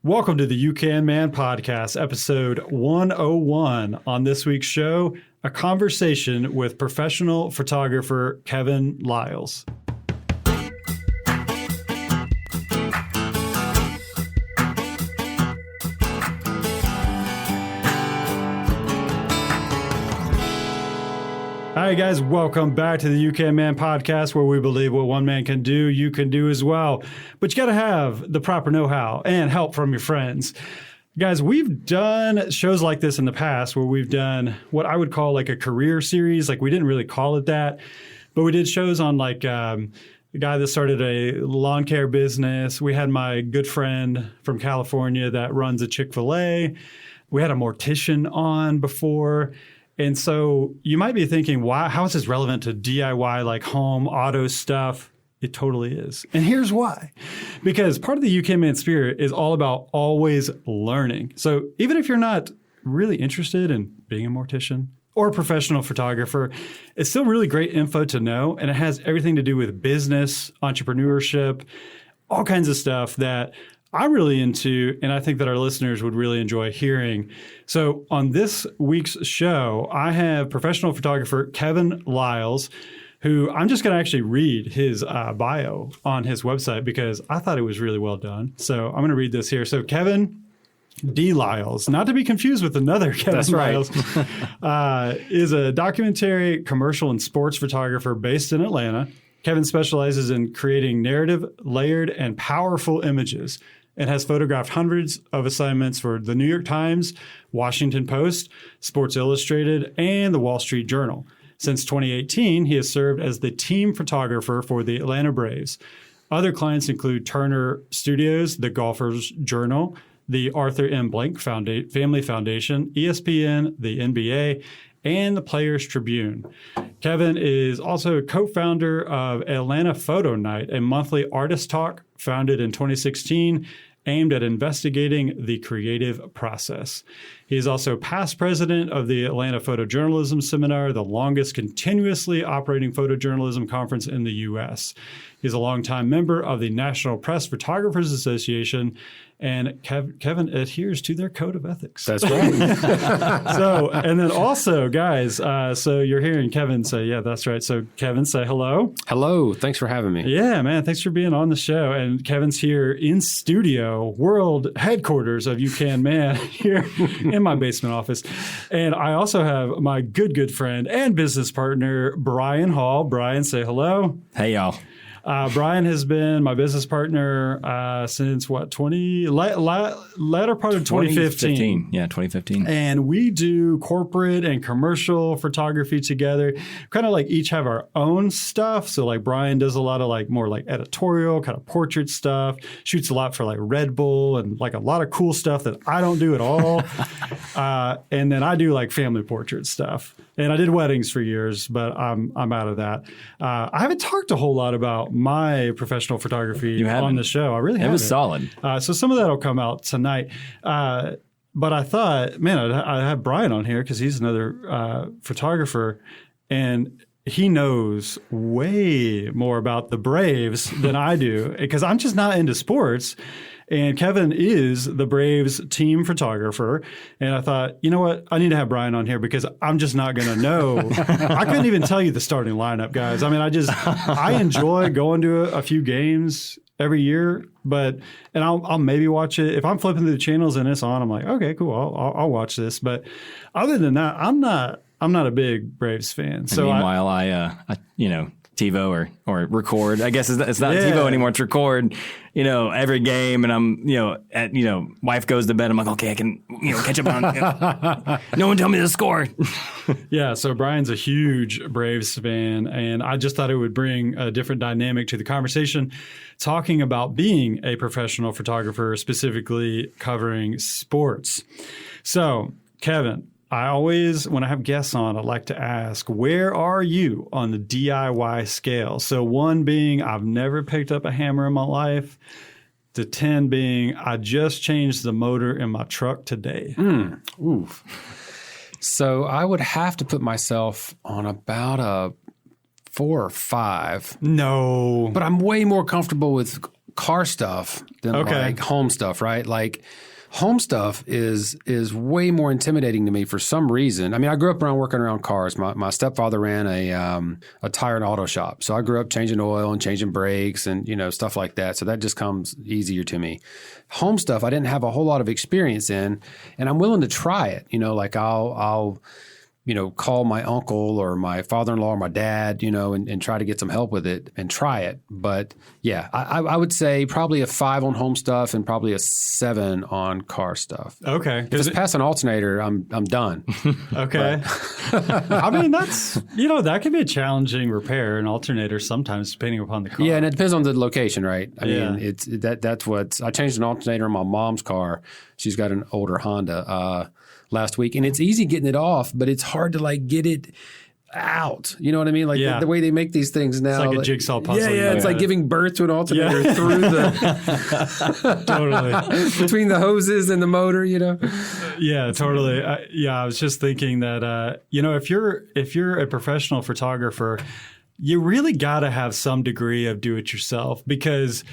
Welcome to the You Can Man podcast, episode 101. On this week's show, a conversation with professional photographer Kevin Liles. Hi, guys. Welcome back to the You Can Man podcast, where we believe what one man can do, you can do as well. But you got to have the proper know-how and help from your friends. Guys, we've done shows like this in the past where we've done what I would call like a career series. Like, we didn't really call it that, but we did shows on like the guy that started a lawn care business. We had my good friend from California that runs a Chick-fil-A. We had a mortician on before. And so you might be thinking, wow, how is this relevant to DIY, like home auto stuff? It totally is. And here's why. Because part of the UK Man spirit is all about always learning. So even if you're not really interested in being a mortician or a professional photographer, it's still really great info to know. And it has everything to do with business, entrepreneurship, all kinds of stuff that I'm really into, and I think that our listeners would really enjoy hearing. So on this week's show, I have professional photographer Kevin Liles, who I'm just going to actually read his bio on his website because I thought it was really well done. So I'm going to read this here. So Kevin D. Liles, not to be confused with another Kevin Liles, is a documentary, commercial, and sports photographer based in Atlanta. Kevin specializes in creating narrative, layered, and powerful images and has photographed hundreds of assignments for the New York Times, Washington Post, Sports Illustrated, and the Wall Street Journal. Since 2018, he has served as the team photographer for the Atlanta Braves. Other clients include Turner Studios, the Golfers Journal, the Arthur M. Blank Family Foundation, ESPN, the NBA, and the Players Tribune. Kevin is also a co-founder of Atlanta Photo Night, a monthly artist talk founded in 2016 aimed at investigating the creative process. He is also past president of the Atlanta Photojournalism Seminar, the longest continuously operating photojournalism conference in the U.S. He's a longtime member of the National Press Photographers Association, and Kevin adheres to their code of ethics. That's right. So, and then also, guys, so you're hearing Kevin say, yeah, that's right. So Kevin, say hello. Hello. Thanks for having me. Yeah, man. Thanks for being on the show. And Kevin's here in studio, world headquarters of You Can Man, here in my basement office. And I also have my good friend and business partner, Brian Hall. Brian, say hello. Hey, y'all. Brian has been my business partner since latter part of 2015. Yeah, 2015. And we do corporate and commercial photography together. Kind of like each have our own stuff. So like Brian does a lot of like more like editorial kind of portrait stuff, shoots a lot for like Red Bull and like a lot of cool stuff that I don't do at all. And then I do like family portrait stuff. And I did weddings for years, but I'm out of that. I haven't talked a whole lot about my professional photography on the show. I really haven't. It was solid. So some of that will come out tonight. But I thought, man, I have Brian on here because he's another photographer, and he knows way more about the Braves than I do because I'm just not into sports. And Kevin is the Braves team photographer. And I thought, you know what? I need to have Brian on here because I'm just not going to know. I couldn't even tell you the starting lineup, guys. I mean, I enjoy going to a few games every year, and I'll maybe watch it. If I'm flipping through the channels and it's on, I'm like, okay, cool. I'll watch this. But other than that, I'm not a big Braves fan. And so meanwhile, I TiVo or record. I guess it's not TiVo anymore. It's record, every game. And I'm, wife goes to bed. I'm like, okay, I can, catch up on, no one tell me the score. Yeah. So Brian's a huge Braves fan. And I just thought it would bring a different dynamic to the conversation, talking about being a professional photographer, specifically covering sports. So Kevin, I always, when I have guests on, I like to ask, where are you on the DIY scale? So 1 being, I've never picked up a hammer in my life, to 10 being, I just changed the motor in my truck today. Oof. So I would have to put myself on about a 4 or 5. No. But I'm way more comfortable with car stuff than Okay. like home stuff, right? Like home stuff is way more intimidating to me for some reason. I mean, I grew up working around cars. My stepfather ran a tire and auto shop. So I grew up changing oil and changing brakes and, stuff like that. So that just comes easier to me. Home stuff, I didn't have a whole lot of experience in, and I'm willing to try it. Like I'll call my uncle or my father-in-law or my dad, and try to get some help with it and try it. But yeah, I would say probably a 5 on home stuff and probably a 7 on car stuff. Okay. If it's past an alternator, I'm done. Okay. I mean, that's, that can be a challenging repair, an alternator sometimes, depending upon the car. Yeah, and it depends on the location, right? I Yeah. mean, that's what I changed an alternator in my mom's car. She's got an older Honda last week, and it's easy getting it off, but it's hard to like get it out. You know what I mean? Like Yeah. the way they make these things now. It's like a jigsaw puzzle. Yeah, it's like giving birth to an alternator through the Totally. between the hoses and the motor. Yeah, totally. I was just thinking that if you're a professional photographer, you really got to have some degree of do-it-yourself, because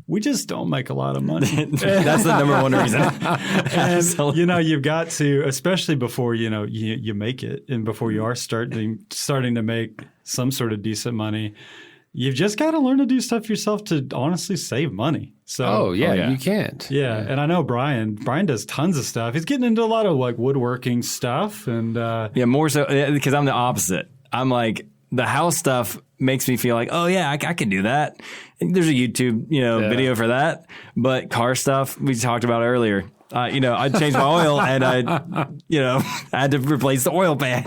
we just don't make a lot of money. That's the number one reason. And you've got to, especially before you make it, and before you are starting to make some sort of decent money, you've just got to learn to do stuff yourself to honestly save money. So, you can't. Yeah, and I know Brian does tons of stuff. He's getting into a lot of like woodworking stuff, and more so because I'm the opposite. I'm like, the house stuff makes me feel like, oh yeah, I can do that. And there's a YouTube, video for that. But car stuff we talked about earlier. I changed my oil and I had to replace the oil pan.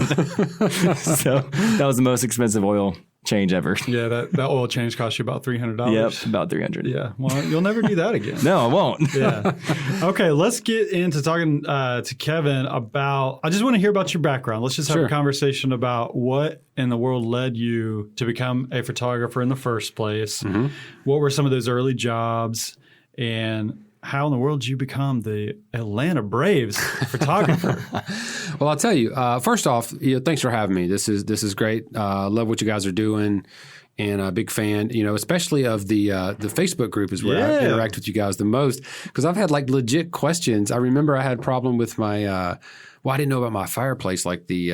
So that was the most expensive oil change ever. yeah, that oil change cost you about $300. Yep, about 300. Yeah, well, you'll never do that again. No, I won't. Yeah. Okay, let's get into talking to Kevin about, I just want to hear about your background. Let's just have a conversation about what in the world led you to become a photographer in the first place. Mm-hmm. What were some of those early jobs, and how in the world did you become the Atlanta Braves photographer? Well, I'll tell you. First off, thanks for having me. This is great. Love what you guys are doing, and a big fan. Especially of the Facebook group is where I interact with you guys the most, because I've had like legit questions. I remember I had a problem with my. I didn't know about my fireplace, like the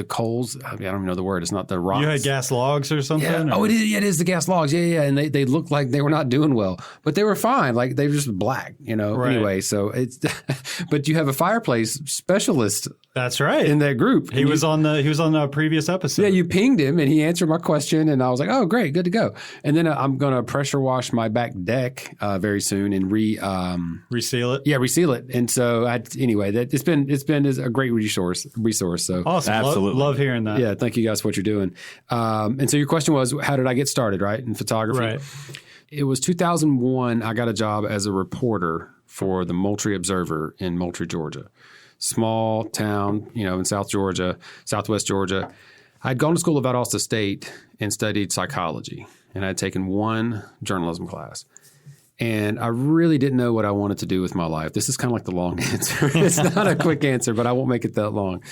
coals. I mean, I don't even know the word. It's not the rocks. You had gas logs or something? Yeah. Or? Oh, it is. Yeah, it is the gas logs. Yeah. And they looked like they were not doing well, but they were fine. Like they were just black, Right. Anyway, so it's, but you have a fireplace specialist. That's right. In that group. He was on a previous episode. Yeah, you pinged him and he answered my question, and I was like, oh, great, good to go. And then I'm going to pressure wash my back deck very soon and reseal it. Yeah, reseal it. And so anyway, it's been a great resource. So awesome. Absolutely. Love hearing that. Yeah, thank you guys for what you're doing. And so your question was, how did I get started, right, in photography? Right. It was 2001. I got a job as a reporter for the Moultrie Observer in Moultrie, Georgia. Small town, in southwest Georgia. I'd gone to school at Valdosta State and studied psychology, and I'd taken one journalism class. And I really didn't know what I wanted to do with my life. This is kind of like the long answer. It's not a quick answer, but I won't make it that long.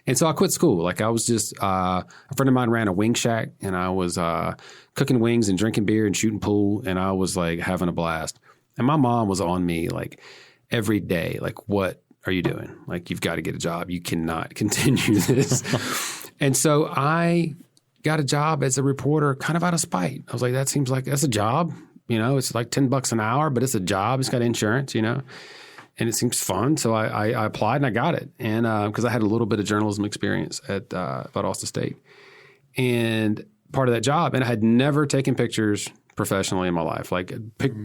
And so I quit school. Like I was just a friend of mine ran a wing shack, and I was cooking wings and drinking beer and shooting pool, and I was like having a blast. And my mom was on me like every day, like, what are you doing? Like, you've got to get a job. You cannot continue this. And so I got a job as a reporter kind of out of spite. I was like, that seems like that's a job. It's like $10 an hour, but it's a job. It's got insurance, and it seems fun. So I applied and I got it. And because I had a little bit of journalism experience at Valdosta State. And part of that job, and I had never taken pictures professionally in my life. Like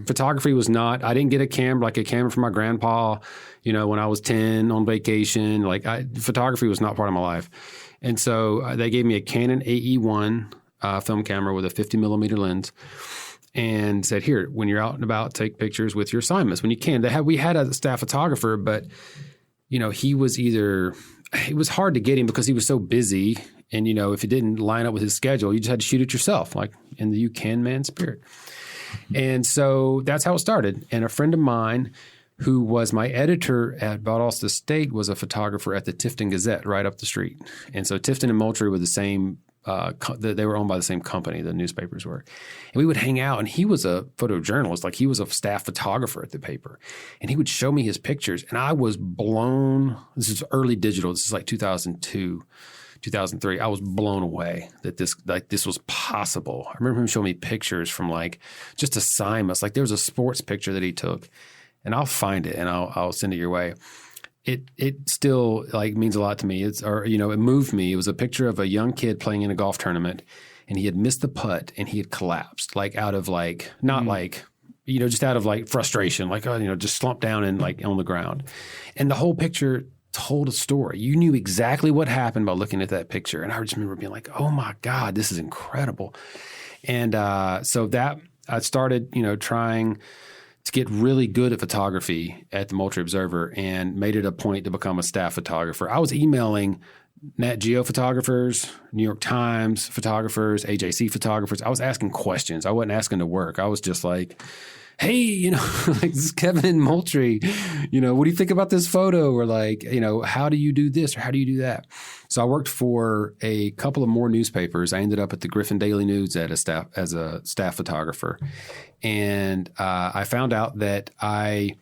photography was not, I didn't get a camera from my grandpa, when I was 10 on vacation. Like photography was not part of my life. And so they gave me a Canon AE1 film camera with a 50 millimeter lens, and said, here, when you're out and about, take pictures with your assignments when you can. We had a staff photographer, but it was hard to get him because he was so busy. And, if it didn't line up with his schedule, you just had to shoot it yourself, like in the you can man spirit. And so that's how it started. And a friend of mine who was my editor at Valdosta State was a photographer at the Tifton Gazette right up the street. And so Tifton and Moultrie were the same they were owned by the same company, the newspapers were. And we would hang out, and he was a photojournalist, like he was a staff photographer at the paper. And he would show me his pictures, and I was blown. This is early digital. This is like 2002, 2003. I was blown away that this was possible. I remember him showing me pictures from like just assignments. Like there was a sports picture that he took, and I'll find it and I'll send it your way. It still like means a lot to me. It moved me. It was a picture of a young kid playing in a golf tournament, and he had missed the putt and he had collapsed, like out of like not like just out of like frustration, like just slumped down and like on the ground. And the whole picture told a story. You knew exactly what happened by looking at that picture. And I just remember being like, oh my God, this is incredible. And so that I started trying to get really good at photography at the Moultrie Observer and made it a point to become a staff photographer. I was emailing Nat Geo photographers, New York Times photographers, AJC photographers. I was asking questions. I wasn't asking to work. I was just like, hey, like this is Kevin in Moultrie. What do you think about this photo? Or like, how do you do this or how do you do that? So I worked for a couple of more newspapers. I ended up at the Griffin Daily News as a staff photographer. And I found out that I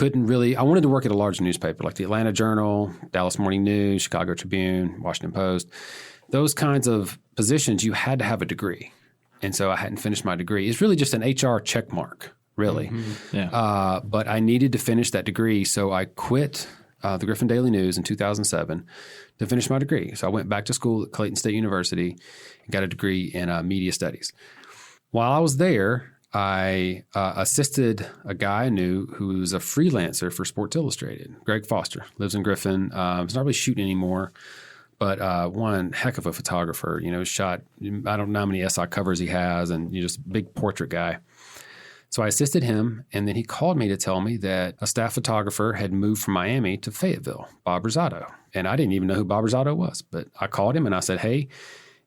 wanted to work at a large newspaper like the Atlanta Journal, Dallas Morning News, Chicago Tribune, Washington Post. Those kinds of positions, you had to have a degree. And so I hadn't finished my degree. It's really just an HR check mark, really. Mm-hmm. Yeah. But I needed to finish that degree. So I quit the Griffin Daily News in 2007 to finish my degree. So I went back to school at Clayton State University and got a degree in media studies. While I was there, I assisted a guy I knew who was a freelancer for Sports Illustrated. Greg Foster lives in Griffin. He's not really shooting anymore, but one heck of a photographer. Shot I don't know how many SI covers he has, and just a big portrait guy. So I assisted him, and then he called me to tell me that a staff photographer had moved from Miami to Fayetteville, Bob Rosado. And I didn't even know who Bob Rosado was, but I called him and I said, hey,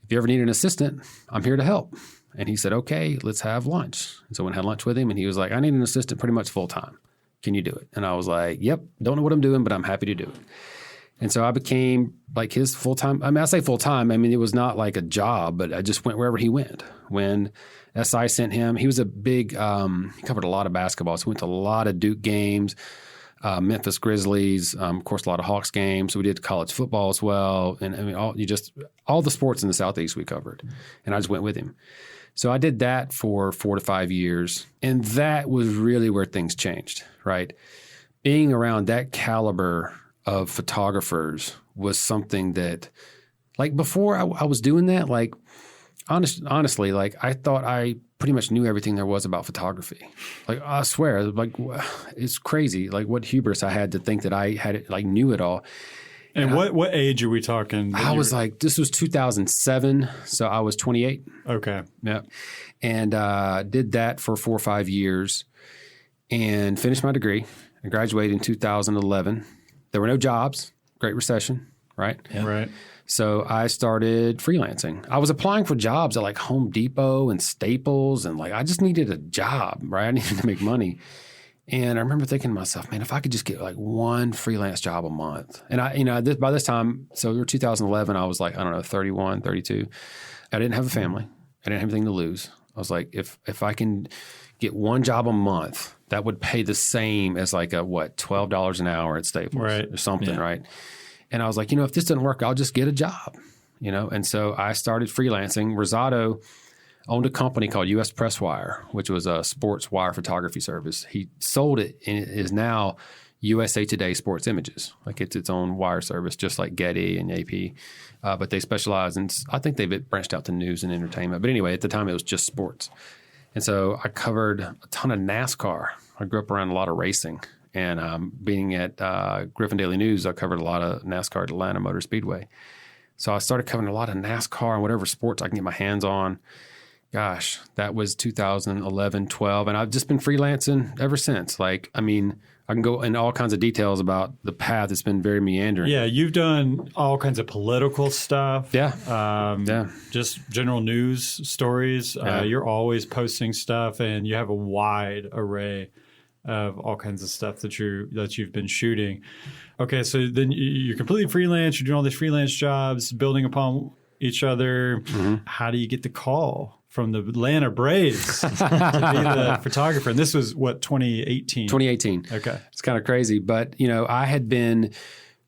if you ever need an assistant, I'm here to help. And he said, okay, let's have lunch. And so I went and had lunch with him, and he was like, I need an assistant pretty much full time. Can you do it? And I was like, yep, don't know what I'm doing, but I'm happy to do it. And so I became like his full time. I say full time. It was not like a job, but I just went wherever he went. When SI sent him, he was a big, he covered a lot of basketball. So we went to a lot of Duke games, Memphis Grizzlies, of course, a lot of Hawks games. So we did college football as well. And all the sports in the Southeast we covered. And I just went with him. So I did that for 4 to 5 years. And that was really where things changed, right? Being around that caliber of photographers was something that, like before I was doing that, like honestly, like I thought I pretty much knew everything there was about photography. Like I swear, like it's crazy, like what hubris I had to think that I had it, like knew it all. And what age are we talking? I was like, this was 2007, so I was 28. Okay. Yeah. And did that for 4 or 5 years and finished my degree. I graduated in 2011. There were no jobs, Great Recession, right? Yeah. Right. So I started freelancing. I was applying for jobs at like Home Depot and Staples, and like I just needed a job, right? I needed to make money. And I remember thinking to myself, man, if I could just get like one freelance job a month. And by this time, so we were 2011, I was like, I don't know, 31, 32. I didn't have a family. I didn't have anything to lose. I was like, if I can get one job a month, that would pay the same as like $12 an hour at Staples or something, right? And I was like, if this doesn't work, I'll just get a job, And so I started freelancing. Rosado owned a company called U.S. Press Wire, which was a sports wire photography service. He sold it, and it is now USA Today Sports Images. Like it's its own wire service, just like Getty and AP. But they specialize in, I think they've branched out to news and entertainment. But anyway, at the time it was just sports. And so I covered a ton of NASCAR. I grew up around a lot of racing. And being at Griffin Daily News, I covered a lot of NASCAR at Atlanta Motor Speedway. So I started covering a lot of NASCAR and whatever sports I can get my hands on. Gosh, that was 2011, 12. And I've just been freelancing ever since. Like, I can go in all kinds of details about the path. It's been very meandering. Yeah, you've done all kinds of political stuff. Yeah. Just general news stories. Yeah. You're always posting stuff, and you have a wide array of all kinds of stuff that you've been shooting. Okay, so then you're completely freelance. You're doing all these freelance jobs, building upon each other. How do you get the call from the Atlanta Braves to be the photographer? And this was, what, 2018? 2018. Okay. It's kind of crazy. But, I had been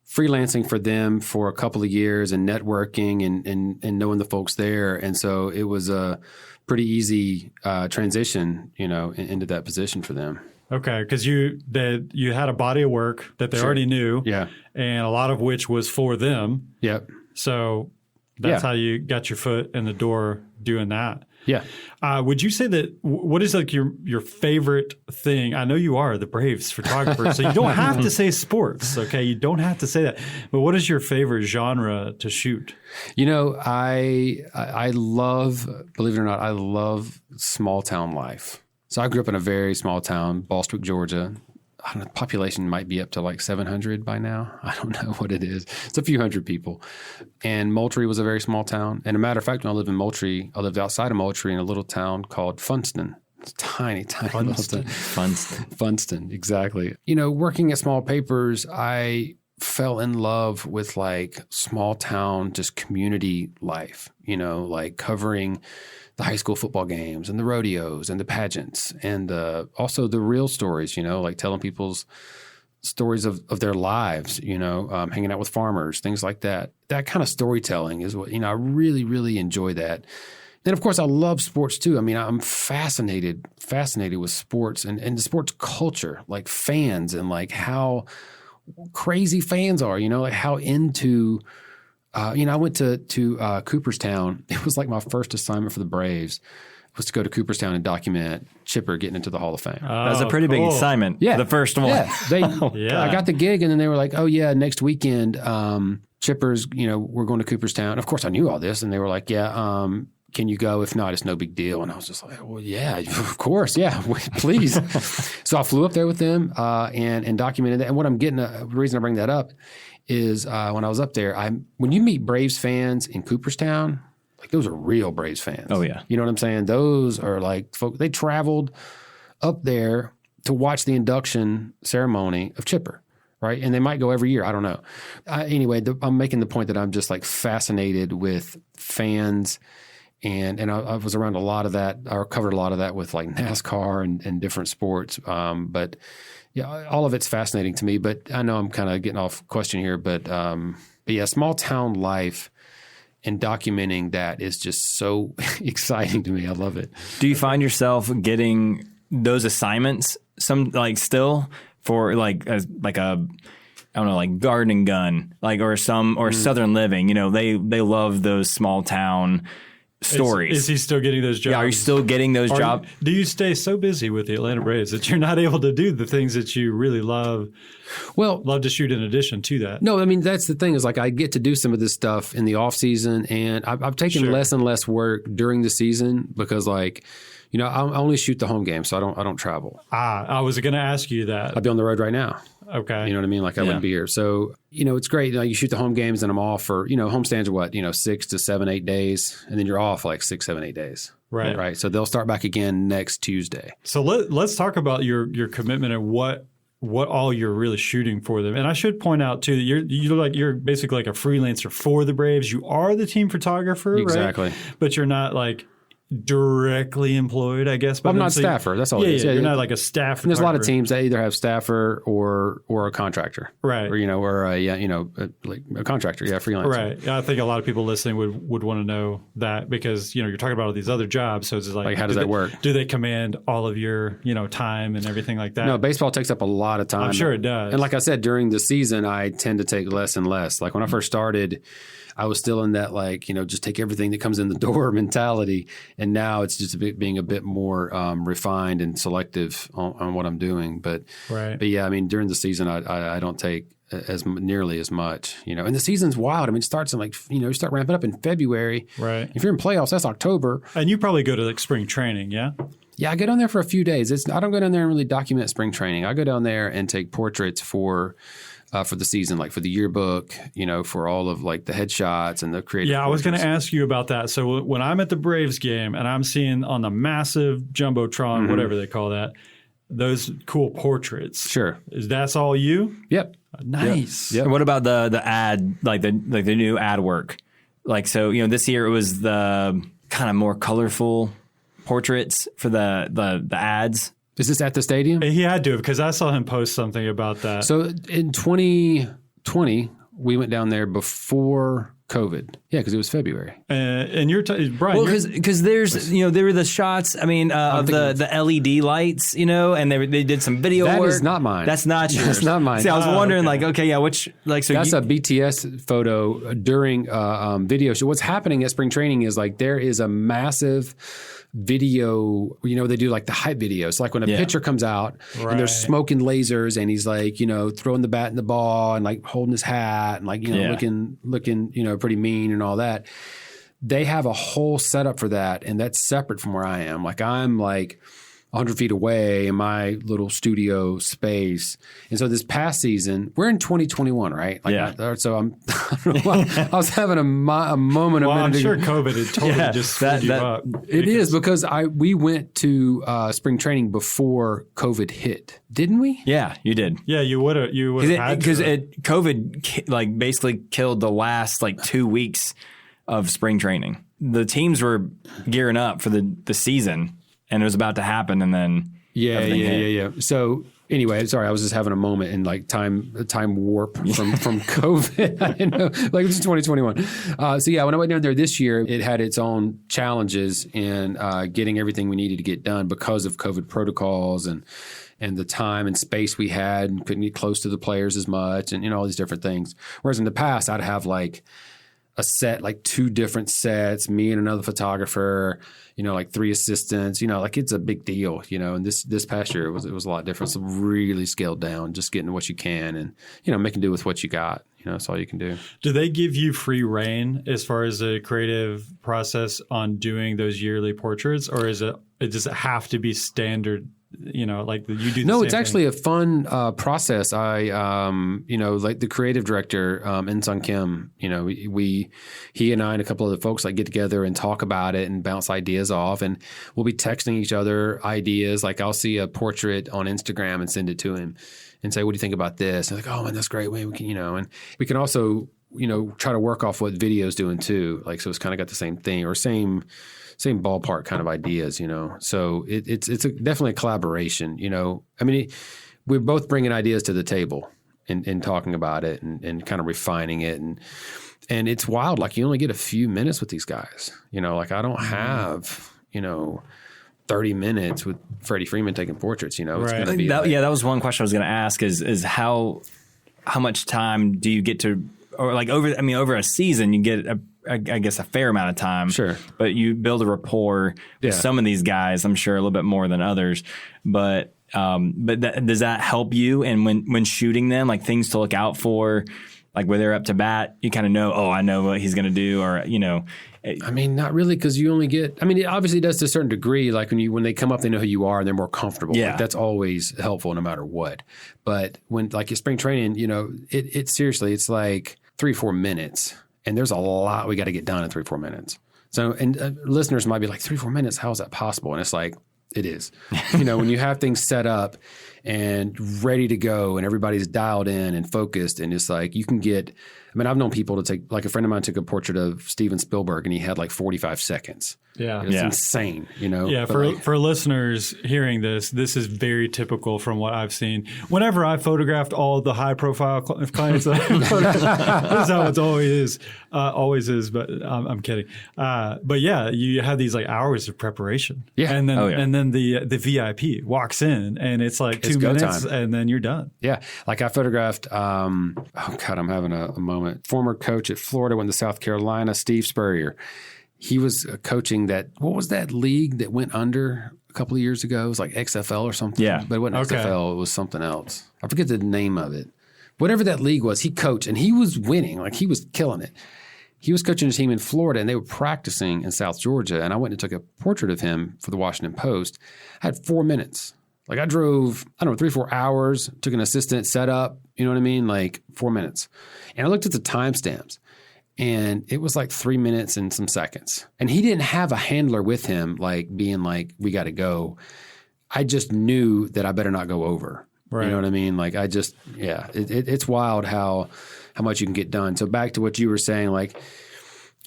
freelancing for them for a couple of years and networking and knowing the folks there. And so it was a pretty easy transition, into that position for them. Okay, because you had a body of work that they already knew, and a lot of which was for them. Yep. So that's how you got your foot in the door doing that. Yeah. Would you say that what is like your favorite thing? I know you are the Braves photographer, so you don't have to say sports. Okay, you don't have to say that. But what is your favorite genre to shoot? I love, believe it or not, I love small town life. So I grew up in a very small town, Ballswick, Georgia. I don't know, the population might be up to like 700 by now. I don't know what it is. It's a few hundred people. And Moultrie was a very small town. And a matter of fact, when I lived in Moultrie, I lived outside of Moultrie in a little town called Funston. It's tiny little town. Funston, exactly. Working at small papers, I fell in love with like small town, just community life, like covering the high school football games and the rodeos and the pageants and also the real stories, like telling people's stories of their lives, hanging out with farmers, things like that. That kind of storytelling is what, I really, really enjoy that. And of course, I love sports too. I mean, I'm fascinated with sports and the sports culture, like fans and like how crazy fans are, like how into I went to Cooperstown. It was like my first assignment for the Braves was to go to Cooperstown and document Chipper getting into the Hall of Fame. That was a pretty big assignment. Yeah. The first one. Yeah. I got the gig and then they were like, oh yeah, next weekend, Chipper's, we're going to Cooperstown. Of course I knew all this and they were like, yeah, can you go? If not, it's no big deal. And I was just like, well, yeah, of course. Yeah, please. So I flew up there with them and documented that. And what I'm getting, the reason I bring that up is when I was up there, when you meet Braves fans in Cooperstown, like those are real Braves fans. Oh, yeah. You know what I'm saying? Those are like folks, they traveled up there to watch the induction ceremony of Chipper, right? And they might go every year. I don't know. Anyway, I'm making the point that I'm just like fascinated with fans. And I was around a lot of that. I covered a lot of that with like NASCAR and different sports. But yeah, all of it's fascinating to me. But I know I'm kind of getting off question here. But yeah, small town life and documenting that is just so exciting to me. I love it. Do you find yourself getting those assignments still for like a I don't know, like Garden Gun, or Southern Living? They love those small town stories. Is he still getting those jobs? Yeah, are you still getting those jobs? Do you stay so busy with the Atlanta Braves that you're not able to do the things that you really love to shoot in addition to that? No, I mean, that's the thing is like I get to do some of this stuff in the off season and I've taken less and less work during the season because I only shoot the home game, so I don't travel. I was going to ask you that. I'd be on the road right now. Okay. You know what I mean? Like I wouldn't be here. So, it's great. You shoot the home games and I'm off for, homestands are what, 6 to 7, 8 days. And then you're off like 6, 7, 8 days. Right. Right. So they'll start back again next Tuesday. So let's talk about your commitment and what all you're really shooting for them. And I should point out too that you're basically like a freelancer for the Braves. You are the team photographer, exactly. Right? But you're not like directly employed, I guess. I'm not staffer. That's all it is. Yeah, you're not like a staff. And there's a lot of teams that either have staffer or a contractor, right? Or like a contractor, freelancer, right? I think a lot of people listening would want to know that because you're talking about all these other jobs. So it's just like how does that work? Do they command all of your time and everything like that? No, baseball takes up a lot of time. I'm sure it does. And like I said, during the season, I tend to take less and less. Like when I first started, I was still in that just take everything that comes in the door mentality. And now it's just being a bit more refined and selective on what I'm doing. But yeah, I mean, during the season, I don't take nearly as much, and the season's wild. I mean, it starts in you start ramping up in February. Right. If you're in playoffs, that's October. And you probably go to spring training, yeah? Yeah, I go down there for a few days. I don't go down there and really document spring training. I go down there and take portraits for the season, like for the yearbook, for all of like the headshots and the creative. Yeah, I was going to ask you about that. So when I'm at the Braves game and I'm seeing on the massive Jumbotron, whatever they call that, those cool portraits. Sure. That's all you? Yep. Nice. Yep. What about the ad, like the new ad work? Like, so, this year it was the kind of more colorful portraits for the ads. Is this at the stadium? He had to, because I saw him post something about that. So in 2020, we went down there before COVID. Yeah, because it was February. And Brian. Well, because there's, there were the shots, of the LED lights, and they did some video work. That is not mine. That's not yours. That's not mine. See, I was wondering, which, so that's a BTS photo during video show. What's happening at spring training is there is a massive video, they do like the hype videos. So like when a pitcher comes out and there's smoke and lasers and he's throwing the bat and the ball and holding his hat and looking pretty mean and all that. They have a whole setup for that, and that's separate from where I am. I'm 100 feet away in my little studio space. And so this past season, we're in 2021, right? So I was having a moment. Well, I'm sure COVID had totally just screwed you up. It is because we went to spring training before COVID hit, didn't we? Yeah, you did. Yeah, you would have had to. Because COVID basically killed the last 2 weeks of spring training. The teams were gearing up for the season. And it was about to happen, and then yeah. So anyway, sorry, I was just having a moment in time warp from COVID. I didn't know, it was 2021. So yeah, when I went down there this year, it had its own challenges in getting everything we needed to get done because of COVID protocols and the time and space we had, and couldn't get close to the players as much, and all these different things. Whereas in the past, I'd have a set, 2 different sets, me and another photographer, 3 assistants, it's a big deal, and this past year it was a lot different. So really scaled down, just getting what you can and, making do with what you got, that's all you can do. Do they give you free reign as far as the creative process on doing those yearly portraits, or does it have to be standard? You do. No, it's actually a fun process. I, the creative director, In-Sung Kim, he and I and a couple other folks get together and talk about it and bounce ideas off, and we'll be texting each other ideas. I'll see a portrait on Instagram and send it to him and say, "What do you think about this?" And oh man, that's great. We can, and we can also, try to work off what video's doing too. So it's kind of got the same thing or same ballpark kind of ideas, So it's definitely a collaboration, we're both bringing ideas to the table and talking about it and kind of refining it. And it's wild. You only get a few minutes with these guys, I don't have, 30 minutes with Freddie Freeman taking portraits, it's going to be that was one question I was going to ask is how much time do you get to, or over a season you get I guess a fair amount of time. Sure. But you build a rapport with some of these guys, I'm sure a little bit more than others. But does that help you? And when shooting them, things to look out for, where they're up to bat, you kind of know, I know what he's going to do, or, not really, because you only get, it obviously does to a certain degree. When they come up, they know who you are and they're more comfortable. Yeah. That's always helpful no matter what. But when, at spring training, it seriously, it's 3-4 minutes. And there's a lot we got to get done in 3-4 minutes. So, and listeners might be 3-4 minutes, how is that possible? And it's it is. When you have things set up and ready to go and everybody's dialed in and focused, and it's you can get, I've known people to take, a friend of mine took a portrait of Steven Spielberg and he had 45 seconds. Yeah. It's insane, Yeah, for listeners hearing this is very typical from what I've seen. Whenever I photographed all the high-profile clients, this is how it always is. But I'm kidding. But yeah, you have these hours of preparation. Yeah, and then the VIP walks in, and it's 2 minutes, and then you're done. Yeah, I photographed. I'm having a moment. Former coach at Florida, went to South Carolina, Steve Spurrier. He was coaching what was that league that went under a couple of years ago? It was XFL or something. Yeah. But it wasn't XFL. It was something else. I forget the name of it. Whatever that league was, he coached, and he was winning. He was killing it. He was coaching a team in Florida, and they were practicing in South Georgia, and I went and took a portrait of him for the Washington Post. I had 4 minutes. I drove, 3-4 hours, took an assistant, set up, you know what I mean? 4 minutes. And I looked at the timestamps. And it was 3 minutes and some seconds. And he didn't have a handler with him, being we got to go. I just knew that I better not go over. Right. You know what I mean? It's wild how much you can get done. So back to what you were saying,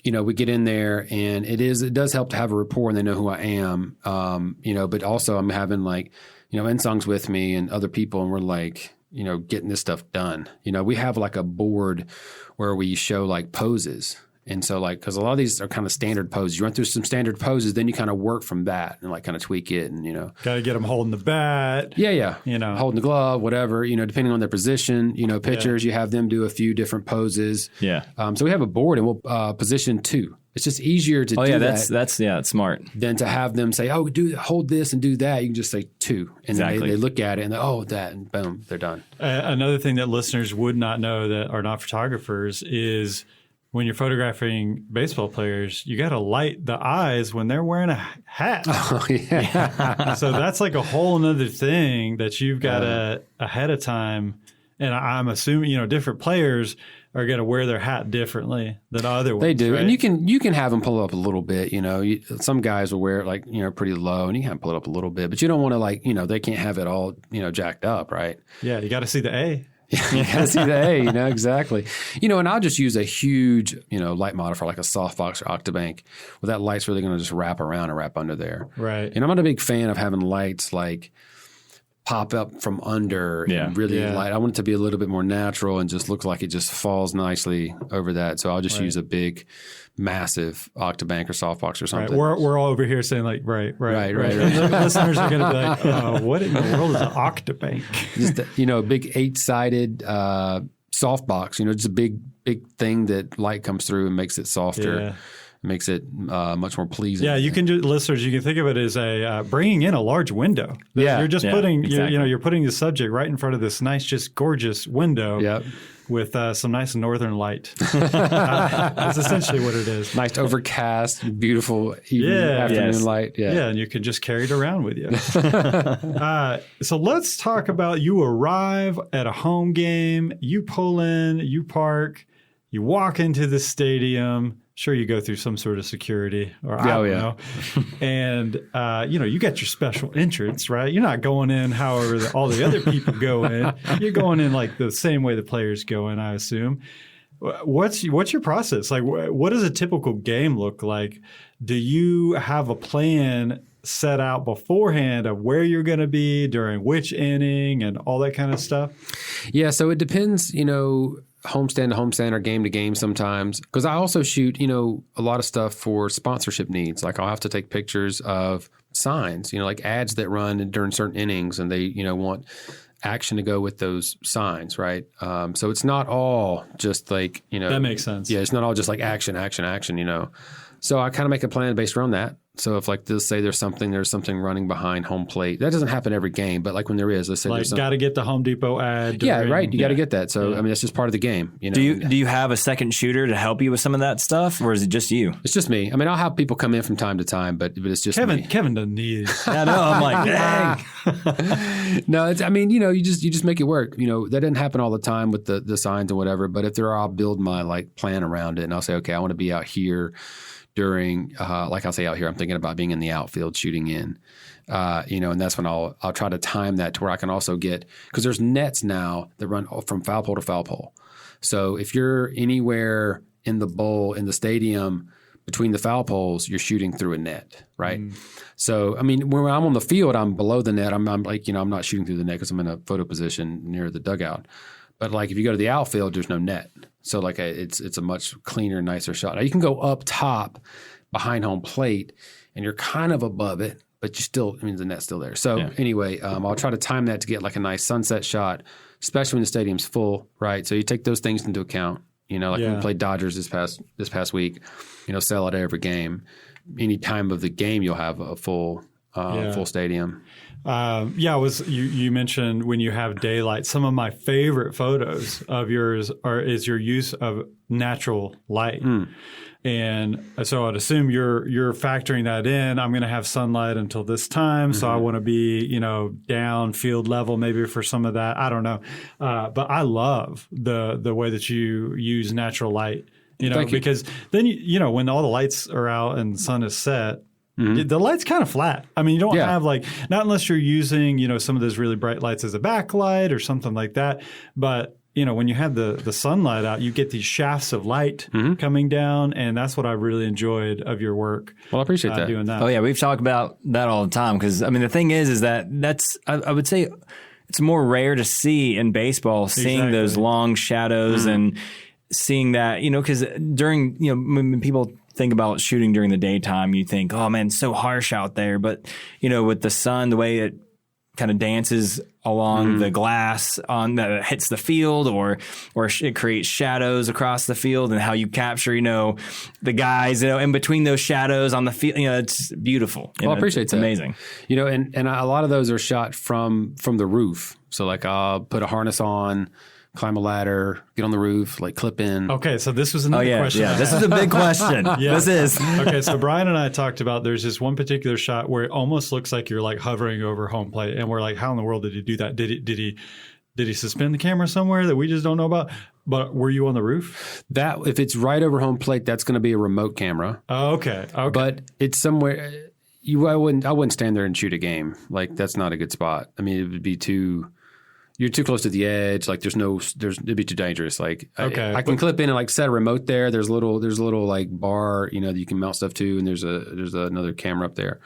we get in there, and it does help to have a rapport, and they know who I am. But also I'm having like, Ensong's with me and other people, and we're like, getting this stuff done. We have like a board where we show like poses. And so like, because a lot of these are kind of standard poses. You run through some standard poses, then you kind of work from that and like kind of tweak it and, Got to get them holding the bat. Yeah. Holding the glove, whatever, depending on their position. Pitchers, you have them do a few different poses. Yeah. So we have a board, and we'll position 2. It's just easier to do that's it's smart. Than to have them say, hold this and do that. You can just say 2. And exactly. They look at it and that, and boom, they're done. Another thing that listeners would not know that are not photographers is when you're photographing baseball players, you got to light the eyes when they're wearing a hat. Oh, yeah. So that's like a whole nother thing that you've got to ahead of time. And I'm assuming, different players are going to wear their hat differently than other ones. They do. Right? And you can have them pull it up a little bit. Some guys will wear it like, pretty low, and you can pull it up a little bit, but you don't want to like, they can't have it all, jacked up. Right. Yeah. You got to see the A. You got to see the A, exactly. And I'll just use a huge, light model for like a softbox or octobank where that light's really going to just wrap around and wrap under there. Right. And I'm not a big fan of having lights like pop up from under and really light. I want it to be a little bit more natural and just looks like it just falls nicely over that. So I'll just use a big, massive octobank or softbox or something. Right. We're all over here saying like, right. Listeners are going to be like, what in the world is an octobank? Just a big 8-sided softbox. Just a big thing that light comes through and makes it softer. Yeah. Makes it much more pleasing. Yeah, you can do, listeners. You can think of it as a bringing in a large window. Yeah, you're just putting exactly. you're putting the subject right in front of this nice, just gorgeous window. Yep. With some nice northern light. That's essentially what it is. Nice overcast, beautiful evening, afternoon light. Yeah, and you can just carry it around with you. So let's talk about, you arrive at a home game, you pull in, you park, you walk into the stadium. Sure, you go through some sort of security, or I don't know. And, you got your special entrance, right? You're not going in however all the other people go in. You're going in like the same way the players go in, I assume. What's your process? Like, what does a typical game look like? Do you have a plan set out beforehand of where you're going to be during which inning and all that kind of stuff? Yeah, so it depends, homestand to homestand or game to game sometimes. Because I also shoot, a lot of stuff for sponsorship needs. Like I'll have to take pictures of signs, like ads that run during certain innings, and they, want action to go with those signs, right? So it's not all just like, That makes sense. Yeah, it's not all just like action. So I kind of make a plan based around that. So if like, let's say there's something running behind home plate. That doesn't happen every game, but like when there is, let's say there's got to get the Home Depot ad. Yeah, right. You got to get that. So I mean, that's just part of the game. Do you have a second shooter to help you with some of that stuff, or is it just you? It's just me. I mean, I'll have people come in from time to time, but it's just Kevin. me. Kevin doesn't need it. I know. I'm like, dang. No, you just make it work. That doesn't happen all the time with the signs and whatever. But if there are, I'll build my like plan around it, and I'll say, okay, I want to be out here during, like I'll say out here, I'm thinking about being in the outfield shooting in, and that's when I'll try to time that to where I can also get, because there's nets now that run from foul pole to foul pole. So if you're anywhere in the bowl, in the stadium, between the foul poles, you're shooting through a net, right? So, I mean, when I'm on the field, I'm below the net. I'm like, I'm not shooting through the net because I'm in a photo position near the dugout. But like if you go to the outfield, there's no net. So like it's a much cleaner, nicer shot. Now you can go up top behind home plate and you're kind of above it, but you still, the net's still there. So anyway, I'll try to time that to get like a nice sunset shot, especially when the stadium's full, right? So you take those things into account. Like when we played Dodgers this past week, sell out every game. Any time of the game, you'll have a full stadium. You mentioned when you have daylight. Some of my favorite photos of yours is your use of natural light. And so I'd assume you're factoring that in. I'm going to have sunlight until this time, so I want to be, down field level maybe for some of that. I don't know, but I love the way that you use natural light. Because then when all the lights are out and the sun is set. The light's kind of flat. I mean, you don't have not unless you're using, some of those really bright lights as a backlight or something like that. But, when you have the sunlight out, you get these shafts of light coming down, and that's what I really enjoyed of your work. Well, I appreciate that. Doing that. Oh yeah, we've talked about that all the time because I mean the thing is that's I would say it's more rare to see in baseball, seeing those long shadows and seeing that because during when people think about shooting during the daytime, you think, oh man, it's so harsh out there, but with the sun, the way it kind of dances along the glass that hits the field or it creates shadows across the field and how you capture, the guys, in between those shadows on the field, it's beautiful. Well, I appreciate it's that. Amazing. And a lot of those are shot from the roof. So like I'll put a harness on, climb a ladder, get on the roof, like clip in. Okay, so this was another question. Yeah, this is a big question. This is. Okay, so Brian and I talked about there's this one particular shot where it almost looks like you're like hovering over home plate, and we're like, how in the world did he do that? Did he suspend the camera somewhere that we just don't know about? But were you on the roof? That if it's right over home plate, that's going to be a remote camera. Oh, okay. But it's somewhere. I wouldn't stand there and shoot a game. Like that's not a good spot. I mean, it would be you're too close to the edge. Like it'd be too dangerous. Like I can clip in and like set a remote there. There's a little like bar, that you can mount stuff to, and there's another camera up there.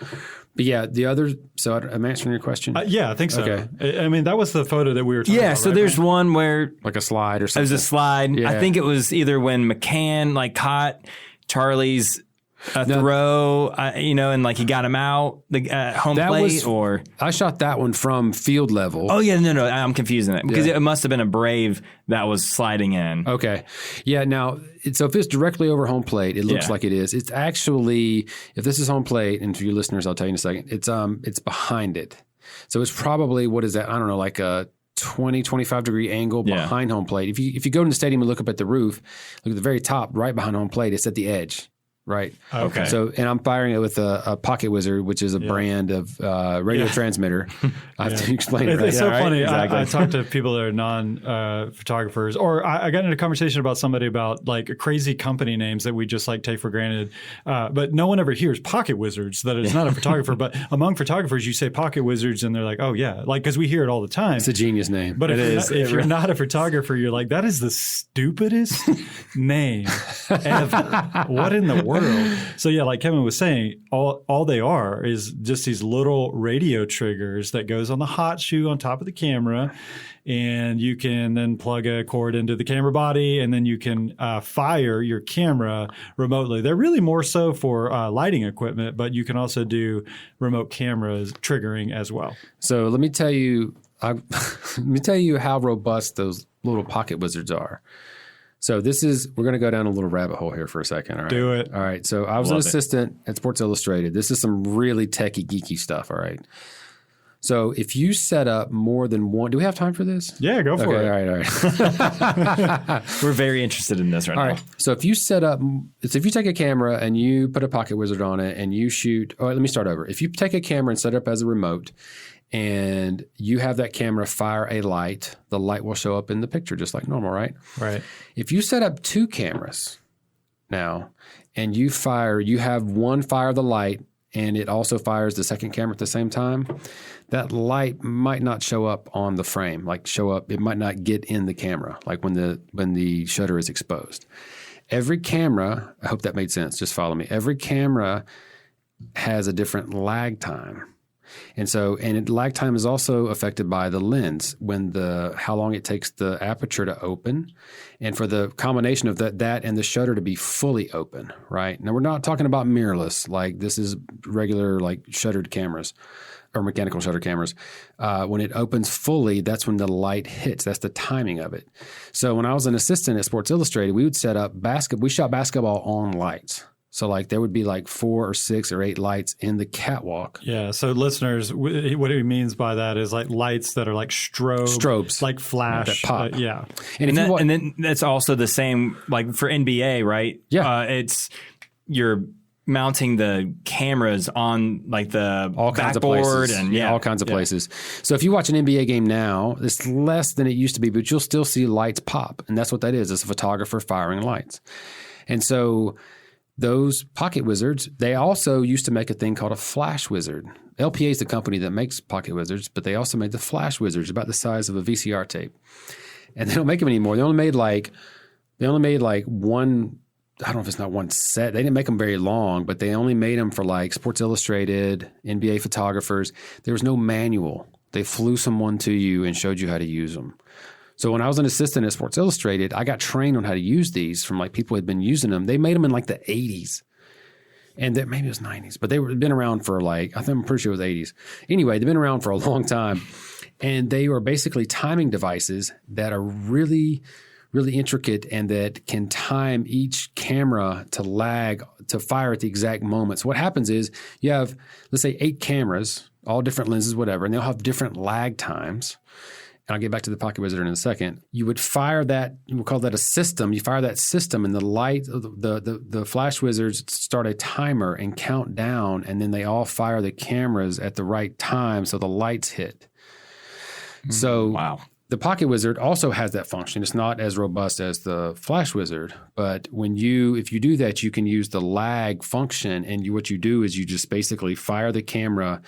But yeah, the other. So I'm answering your question. Yeah, I think so. Okay. I mean, that was the photo that we were talking about. Yeah. So there's one where like a slide or something. it was a slide. Yeah. I think it was either when McCann caught Charlie's throw, and he got him out the home plate, or I shot that one from field level. Oh yeah, no, I'm confusing it because it must have been a Brave that was sliding in. Okay, yeah. Now, so if it's directly over home plate, it looks like it is. It's actually, if this is home plate, and for you listeners, I'll tell you in a second. It's behind it, so it's probably what is that? I don't know, like a 20, 25 degree angle behind home plate. If you go to the stadium and look up at the roof, look at the very top, right behind home plate. It's at the edge. Right. Okay. So, and I'm firing it with a Pocket Wizard, which is a brand of radio transmitter. I have to explain it. It's so funny. Exactly. I talk to people that are non-photographers, or I got into a conversation about somebody about like crazy company names that we just like take for granted. But no one ever hears Pocket Wizards that is not a photographer. But among photographers, you say Pocket Wizards and they're like, oh yeah, like because we hear it all the time. It's a genius name. But if you're not a photographer, you're like, that is the stupidest name ever. What in the world? So yeah, like Kevin was saying, all they are is just these little radio triggers that goes on the hot shoe on top of the camera, and you can then plug a cord into the camera body, and then you can fire your camera remotely. They're really more so for lighting equipment, but you can also do remote cameras triggering as well. So let me tell you, how robust those little Pocket Wizards are. So we're going to go down a little rabbit hole here for a second. All right. Do it. All right. So I was an assistant at Sports Illustrated. This is some really techie, geeky stuff. All right. So if you set up more than one, do we have time for this? Yeah, go for it. All right. We're very interested in this right now. All right. So if you take a camera and you put a Pocket Wizard on it and you shoot, let me start over. If you take a camera and set it up as a remote, and you have that camera fire a light, the light will show up in the picture just like normal, right? Right. If you set up two cameras now and you have one fire the light and it also fires the second camera at the same time, that light might not show up on the frame, it might not get in the camera, like when the shutter is exposed. Every camera, I hope that made sense, just follow me. Every camera has a different lag time. And lag time is also affected by the lens, how long it takes the aperture to open, and for the combination of that and the shutter to be fully open, right? Now, we're not talking about mirrorless, like this is regular like shuttered cameras or mechanical shutter cameras. When it opens fully, that's when the light hits. That's the timing of it. So when I was an assistant at Sports Illustrated, we would set up we shot basketball on lights. So like there would be like 4 or 6 or 8 lights in the catwalk. Yeah. So listeners, what he means by that is like lights that are like strobes, like flash, that pop. Yeah. And then that's also the same like for NBA, right? Yeah. You're mounting the cameras on like the all kinds of places and all kinds of places. So if you watch an NBA game now, it's less than it used to be, but you'll still see lights pop, and that's what that is. It's a photographer firing lights, and so. Those Pocket Wizards, they also used to make a thing called a Flash Wizard. LPA is the company that makes Pocket Wizards, but they also made the Flash Wizards, about the size of a VCR tape. and they don't make them anymore. They only made like one. I don't know if it's not one set. They didn't make them very long, but they only made them for like Sports Illustrated, NBA photographers. There was no manual. They flew someone to you and showed you how to use them. So when I was an assistant at Sports Illustrated, I got trained on how to use these from like people who had been using them. They made them in like the 80s. And that maybe it was 90s, but they've been around for like, I'm pretty sure it was 80s. Anyway, they've been around for a long time. And they were basically timing devices that are really, really intricate and that can time each camera to lag, to fire at the exact moment. So what happens is you have, let's say 8 cameras, all different lenses, whatever, and they'll have different lag times. And I'll get back to the Pocket Wizard in a second. You would fire that, we'll call that a system. You fire that system and the light, the Flash Wizards start a timer and count down, and then they all fire the cameras at the right time so the lights hit. So Wow. The Pocket Wizard also has that function. It's not as robust as the Flash Wizard, but if you do that, you can use the lag function, and what you do is you just basically fire the camera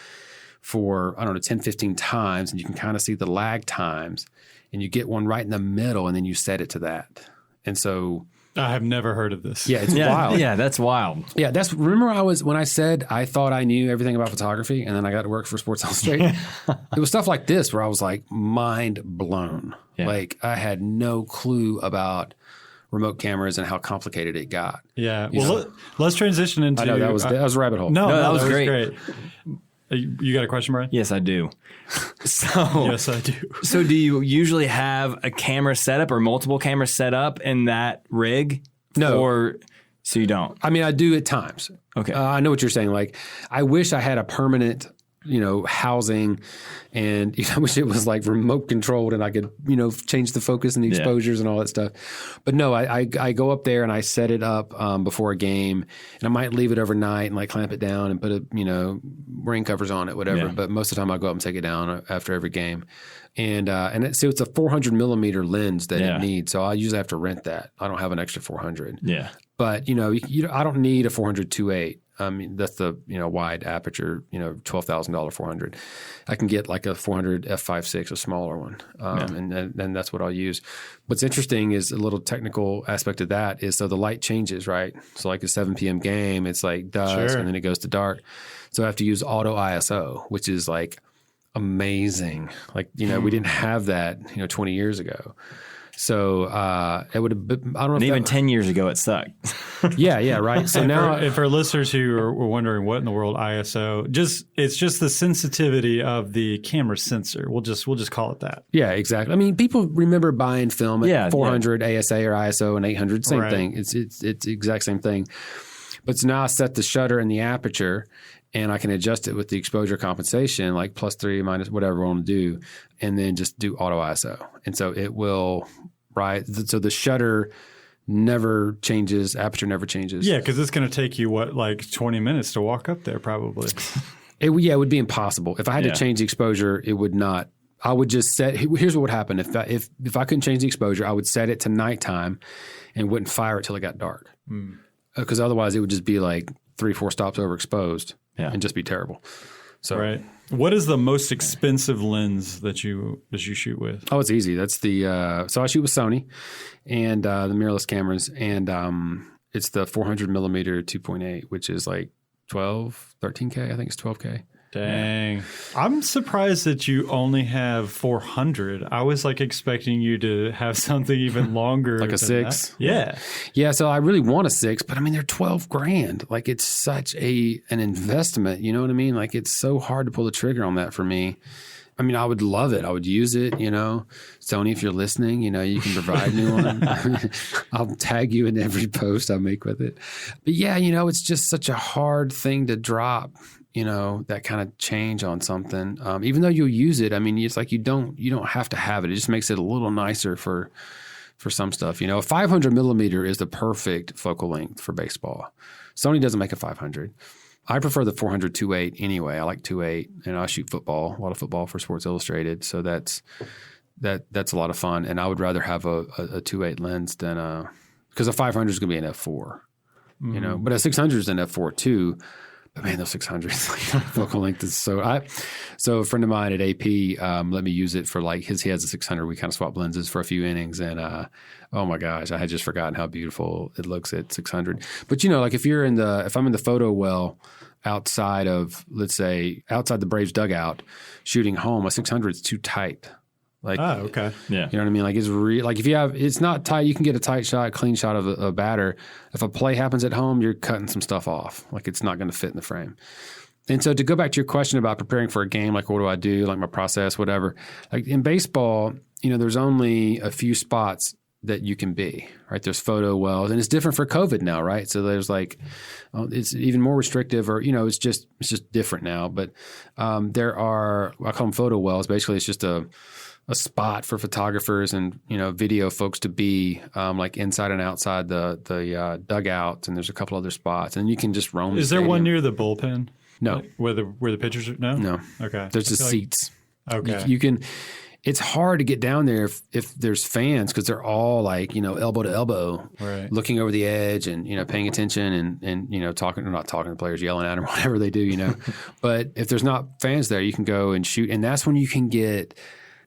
for, 10, 15 times, and you can kind of see the lag times, and you get one right in the middle, and then you set it to that. And so I have never heard of this. yeah, it's wild. Yeah, that's wild. Yeah, remember when I said I thought I knew everything about photography, and then I got to work for Sports Illustrated? It was stuff like this where I was like mind blown. Yeah. Like I had no clue about remote cameras and how complicated it got. Yeah. Well, let's transition into. I know that was a rabbit hole. No, that was great. great. You got a question, Brian? Yes, I do. So, Yes, I do. So do you usually have a camera setup or multiple cameras set up in that rig? No. So you don't? I mean, I do at times. Okay. I know what you're saying. Like, I wish I had a permanent, housing, and I wish it was like remote controlled and I could, change the focus and the exposures and all that stuff. But no, I go up there and I set it up before a game, and I might leave it overnight and like clamp it down and put rain covers on it, whatever. Yeah. But most of the time I go up and take it down after every game. And so it's a 400 millimeter lens that it needs. So I usually have to rent that. I don't have an extra 400. Yeah. But I don't need a 400 2.8. I mean, that's the wide aperture, $12,000 400. I can get like a 400 f5.6, a smaller one, and that's what I'll use. What's interesting is a little technical aspect of that is so the light changes, right? So like a 7 p.m. game, it's like dusk and then it goes to dark. So I have to use auto ISO, which is like amazing. Like we didn't have that 20 years ago. So it would have been, I don't know. And even 10 years ago, it sucked. Yeah, right. So now, for listeners who were wondering what in the world ISO, it's just the sensitivity of the camera sensor. We'll just call it that. Yeah, exactly. I mean, people remember buying film at 400 ASA or ISO and 800. Same thing. It's the exact same thing. But so now I set the shutter and the aperture, and I can adjust it with the exposure compensation, like +3, minus whatever I want to do, and then just do auto ISO. And so it will, right? So the shutter never changes, aperture never changes. Yeah, because it's going to take you, like 20 minutes to walk up there probably. It would be impossible. If I had to change the exposure, it would not. I would just set, here's what would happen. If I couldn't change the exposure, I would set it to nighttime and wouldn't fire it till it got dark. Because otherwise it would just be like 3-4 stops overexposed and just be terrible. So, right. What is the most expensive lens that you shoot with? Oh, it's easy. That's so I shoot with Sony and the mirrorless cameras, and it's the 400 millimeter 2.8, which is like 13K. I think it's 12K. Dang. Yeah. I'm surprised that you only have 400. I was like expecting you to have something even longer. Like a 6? That. Yeah. Yeah, so I really want a 6, but I mean, they're $12,000. Like it's such an investment, you know what I mean? Like it's so hard to pull the trigger on that for me. I mean, I would love it. I would use it, Sony, if you're listening, you can provide me one. I'll tag you in every post I make with it. But yeah, it's just such a hard thing to drop. That kind of change on something. Even though you'll use it, I mean, it's like you don't have to have it. It just makes it a little nicer for some stuff. A 500 millimeter is the perfect focal length for baseball. Sony doesn't make a 500. I prefer the 400 2.8 anyway. I like 2.8, and I shoot a lot of football for Sports Illustrated. So that's a lot of fun. And I would rather have a 2.8 lens than because a 500 is going to be an f4, but a 600 is an f4 too. But man, those 600s, like focal length is so. A friend of mine at AP let me use it for like he has a 600. We kind of swap lenses for a few innings, and oh my gosh, I had just forgotten how beautiful it looks at 600. But like if I'm in the photo well outside of, let's say, outside the Braves dugout, shooting home, a 600 is too tight. Like, oh, okay. Yeah. You know what I mean? Like like if it's not tight, you can get a tight shot, clean shot of a batter. If a play happens at home, you're cutting some stuff off. Like it's not going to fit in the frame. And so to go back to your question about preparing for a game, like what do I do, like my process, whatever. Like in baseball, there's only a few spots that you can be, right? There's photo wells, and it's different for COVID now, right? So there's like, it's even more restrictive, or it's just different now. But there are, I call them photo wells. Basically, it's just a spot for photographers and video folks to be like inside and outside the dugouts, and there's a couple other spots, and you can just roam. Is there one near the bullpen? No, like where the pitchers are? No. Okay. There's just seats. Okay. You can. It's hard to get down there if there's fans because they're all like elbow to elbow, right, looking over the edge and paying attention and talking, or not talking to players, yelling at them, whatever they do, But if there's not fans there, you can go and shoot, and that's when you can get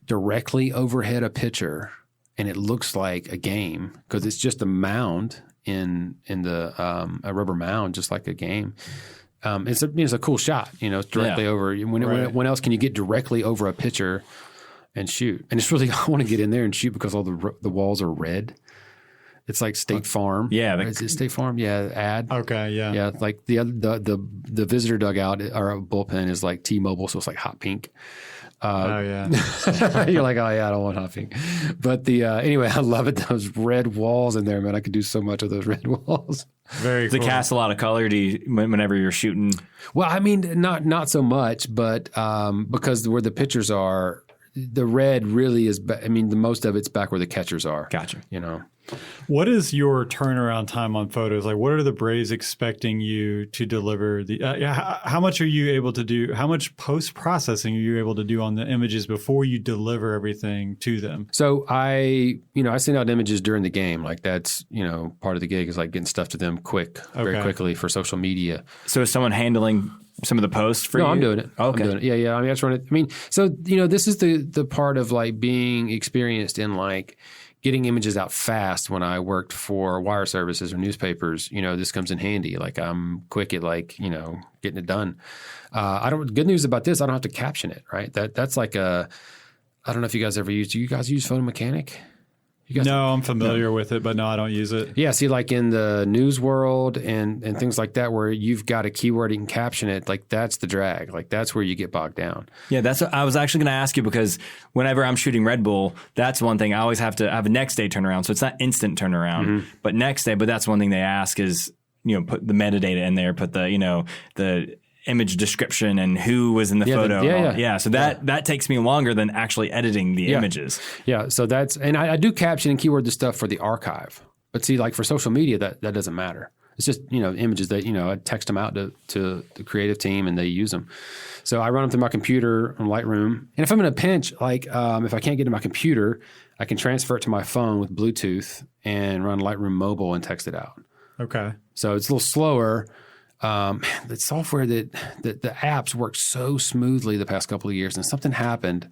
directly overhead a pitcher, and it looks like a game because it's just a mound in the a rubber mound, just like a game. It's a cool shot, it's directly over. When else can you get directly over a pitcher and shoot? And it's really, I want to get in there and shoot because all the walls are red. It's like State Farm. Yeah. Is it State Farm? Yeah. Ad. Okay. Yeah. Yeah. Like the visitor dugout or bullpen is like T-Mobile. So it's like hot pink. Oh yeah. You're like, oh yeah, I don't want hot pink. But anyway, I love it. Those red walls in there, man. I could do so much of those red walls. Very cool. Does it cast a lot of color whenever you're shooting? Well, I mean, not so much, but because where the pitchers are, the red really is. The most of it's back where the catchers are. Gotcha. What is your turnaround time on photos? Like, what are the Braves expecting you to deliver? How much are you able to do? How much post-processing are you able to do on the images before you deliver everything to them? So I send out images during the game. Like that's, part of the gig is like getting stuff to them very quickly for social media. So is someone handling some of the posts for you? No, I'm doing it. Okay. I'm doing it. Yeah. I just run it. So, this is the part of like being experienced in like getting images out fast. When I worked for wire services or newspapers, this comes in handy. Like I'm quick at like, getting it done. Good news about this, I don't have to caption it, right? That's like I don't know if you guys ever do you guys use Photo Mechanic? No, I'm familiar with it, but no, I don't use it. Yeah, see, like in the news world and things like that, where you've got a keyword, you can caption it, like that's the drag. Like that's where you get bogged down. Yeah, that's what I was actually going to ask you, because whenever I'm shooting Red Bull, that's one thing I always have to have a next day turnaround. So it's not instant turnaround, but next day. But that's one thing they ask is, put the metadata in there, put the, the image description and who was in the photo. So that takes me longer than actually editing the images. Yeah. So and I do caption and keyword the stuff for the archive. But see, like for social media, that doesn't matter. It's just, images that, I text them out to the creative team and they use them. So I run them through my computer on Lightroom. And if I'm in a pinch, like if I can't get to my computer, I can transfer it to my phone with Bluetooth and run Lightroom mobile and text it out. Okay. So it's a little slower. The software that the apps work so smoothly the past couple of years, and something happened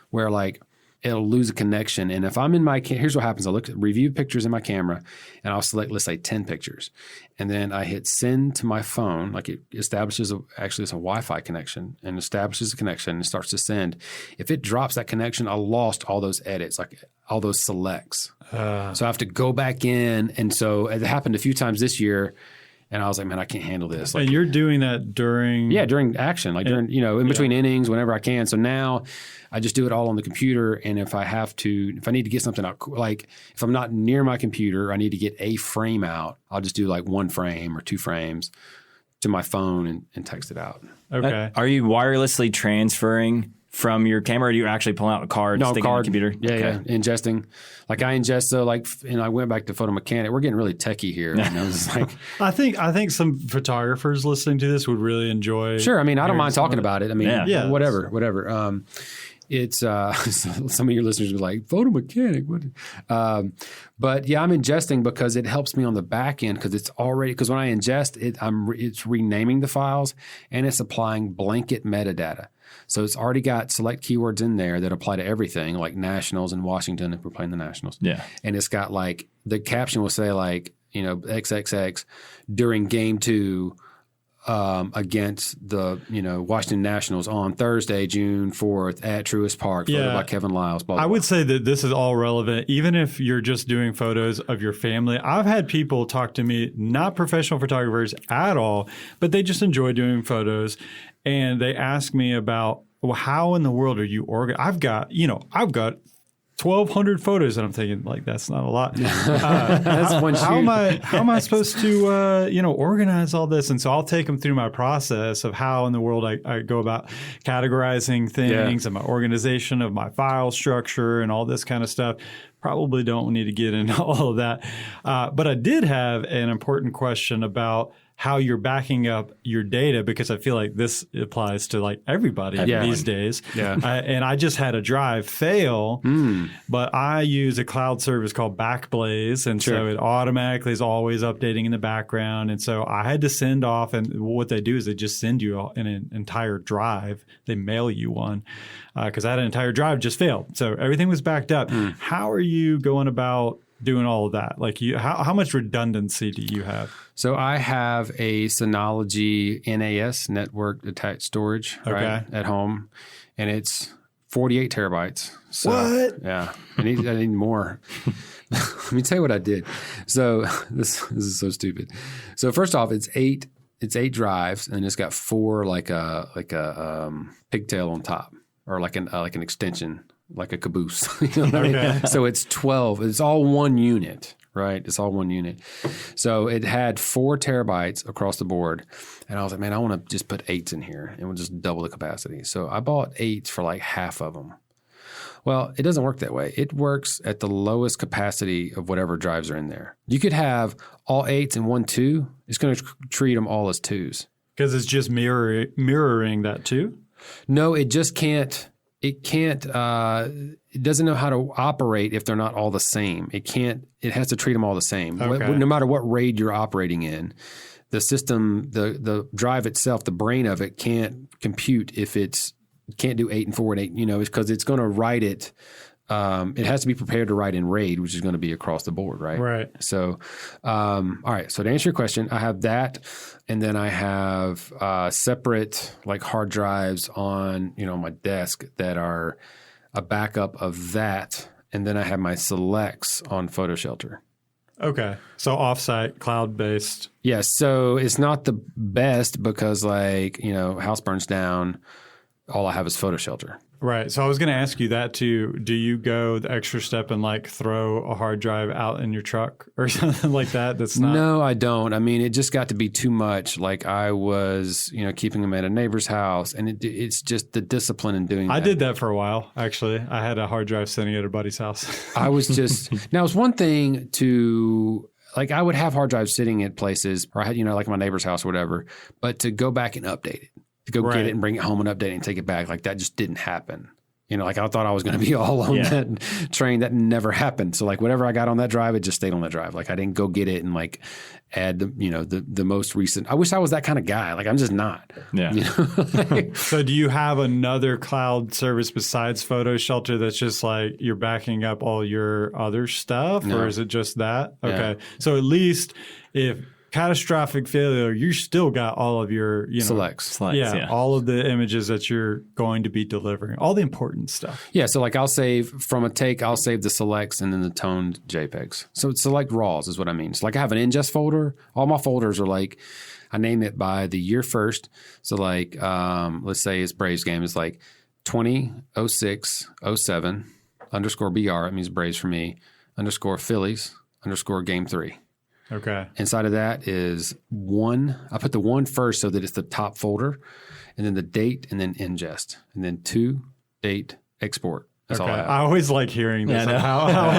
where like it'll lose a connection. And if I'm in here's what happens. I review pictures in my camera and I'll select, let's say 10 pictures. And then I hit send to my phone. Like it establishes it's a Wi-Fi connection and establishes a connection and starts to send. If it drops that connection, I lost all those edits, like all those selects. So I have to go back in. And so it happened a few times this year. And I was like, man, I can't handle this. Like, and you're doing that during? Yeah, during action, like during, in between innings, whenever I can. So now I just do it all on the computer. And if I need to get something out, like if I'm not near my computer, I need to get a frame out, I'll just do like one frame or 2 frames to my phone and text it out. Okay. Are you wirelessly transferring from your camera, or do you actually pull out a card, stick it in the computer? Yeah, ingesting. Like I ingest, so like, and I went back to Photo Mechanic. We're getting really techie here. It's like, I think some photographers listening to this would really enjoy. Sure, I don't mind talking about it. whatever. it's some of your listeners will be like, photo mechanic. What? But yeah, I'm ingesting because it helps me on the back end because when I ingest it, it's renaming the files and it's applying blanket metadata. So it's already got select keywords in there that apply to everything, like Nationals in Washington if we're playing the Nationals. Yeah. And it's got like the caption will say like, XXX during game 2 against the Washington Nationals on Thursday, June 4th at Truist Park, photo by Kevin Liles. Blah, blah, I would say that this is all relevant, even if you're just doing photos of your family. I've had people talk to me, not professional photographers at all, but they just enjoy doing photos, and they ask me about, well, how in the world are you organized? I've got 1,200 photos, and I'm thinking like that's not a lot. That's one shoot. How am I supposed to organize all this? And so I'll take them through my process of how in the world I go about categorizing things and my organization of my file structure and all this kind of stuff. Probably don't need to get into all of that. But I did have an important question about how you're backing up your data, because I feel like this applies to like everybody these days. Yeah. And I just had a drive fail, but I use a cloud service called Backblaze. And so it automatically is always updating in the background. And so I had to send off, and what they do is they just send you an entire drive. They mail you one because I had an entire drive just failed. So everything was backed up. How are you going about doing all of that? Like how much redundancy do you have? So I have a Synology NAS, network attached storage, at home, and it's 48 terabytes. So, what? Yeah, I need more. Let me tell you what I did. So this is so stupid. So first off, it's eight drives, and it's got 4 like a pigtail on top, or like an extension, like a caboose. You know what I mean? So it's 12. It's all one unit. Right. It's all one unit. So it had 4 terabytes across the board. And I was like, man, I want to just put 8s in here and we'll just double the capacity. So I bought 8s for like half of them. Well, it doesn't work that way. It works at the lowest capacity of whatever drives are in there. You could have all 8s and 1 2. It's going to treat them all as 2s. Because it's just mirroring that too? No, it just can't. It doesn't know how to operate if they're not all the same. It has to treat them all the same. Okay. No matter what RAID you're operating in, the system, the drive itself, the brain of it can't compute if can't do 8 and 4 and 8, because it's going to write it. It has to be prepared to write in RAID, which is going to be across the board, right? Right. So, all right. So to answer your question, I have that, and then I have separate like hard drives on my desk that are a backup of that, and then I have my selects on PhotoShelter. Okay. So offsite, cloud-based. Yeah. So it's not the best because house burns down, all I have is PhotoShelter. Right. So I was going to ask you that too. Do you go the extra step and like throw a hard drive out in your truck or something like that? That's not. No, I don't. I mean, it just got to be too much. Like I was, keeping them at a neighbor's house, and it's just the discipline in doing that. I did that for a while, actually. I had a hard drive sitting at a buddy's house. I was just now. It's one thing to. Like I would have hard drives sitting at places, or I had, like my neighbor's house or whatever, but to go back and update it. To go get it and bring it home and update it and take it back. Like that just didn't happen. I thought I was going to be all on that train. That never happened. So like whatever I got on that drive, it just stayed on that drive. Like I didn't go get it and like add the most recent. I wish I was that kind of guy. Like I'm just not. Yeah. So do you have another cloud service besides PhotoShelter that's just like you're backing up all your other stuff, or is it just that? Okay. Yeah. So at least if catastrophic failure, you still got all of your, selects. All of the images that you're going to be delivering, all the important stuff. Yeah. So like I'll save from a take, I'll save the selects and then the toned JPEGs. So select raws is what I mean. So like I have an ingest folder. All my folders are like, I name it by the year first. So like, let's say it's Braves game. It's like 2006-07 _ BR. It means Braves for me _ Phillies _ game 3. Okay. Inside of that is 1. I put the 1 first so that it's the top folder, and then the date, and then ingest, and then 2, date, export, That's all Okay. I have. I always like hearing this. Yeah, I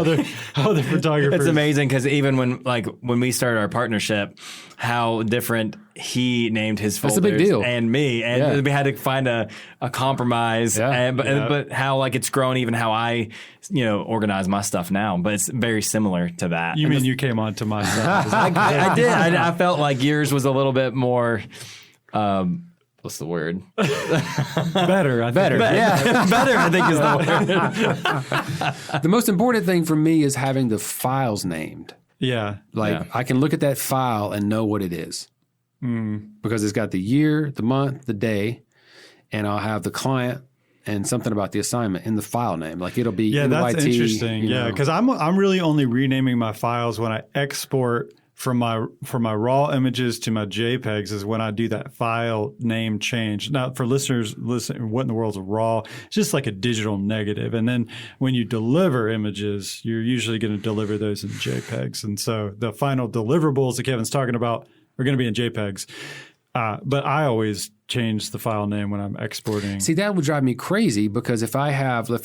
know. How other photographers. It's amazing because even when we started our partnership, how different he named his folders That's a big deal. and me, and we had to find a compromise. Yeah. But how like it's grown, even how I organize my stuff now. But it's very similar to that. You mean you came on to my side? I did. I felt like yours was a little bit more. What's the word? Better. I think. Better. Yeah, better. I think is the word. The most important thing for me is having the files named. Yeah. I can look at that file and know what it is. Because it's got the year, the month, the day, and I'll have the client and something about the assignment in the file name. Like it'll be Yeah, that's NYT, interesting. Yeah, because I'm really only renaming my files when I export from my raw images to my JPEGs is when I do that file name change. Now, for listeners, listen, what in the world's raw? It's just like a digital negative. And then when you deliver images, you're usually going to deliver those in JPEGs. And so the final deliverables that Kevin's talking about are going to be in JPEGs. But I always change the file name when I'm exporting. See, that would drive me crazy because if I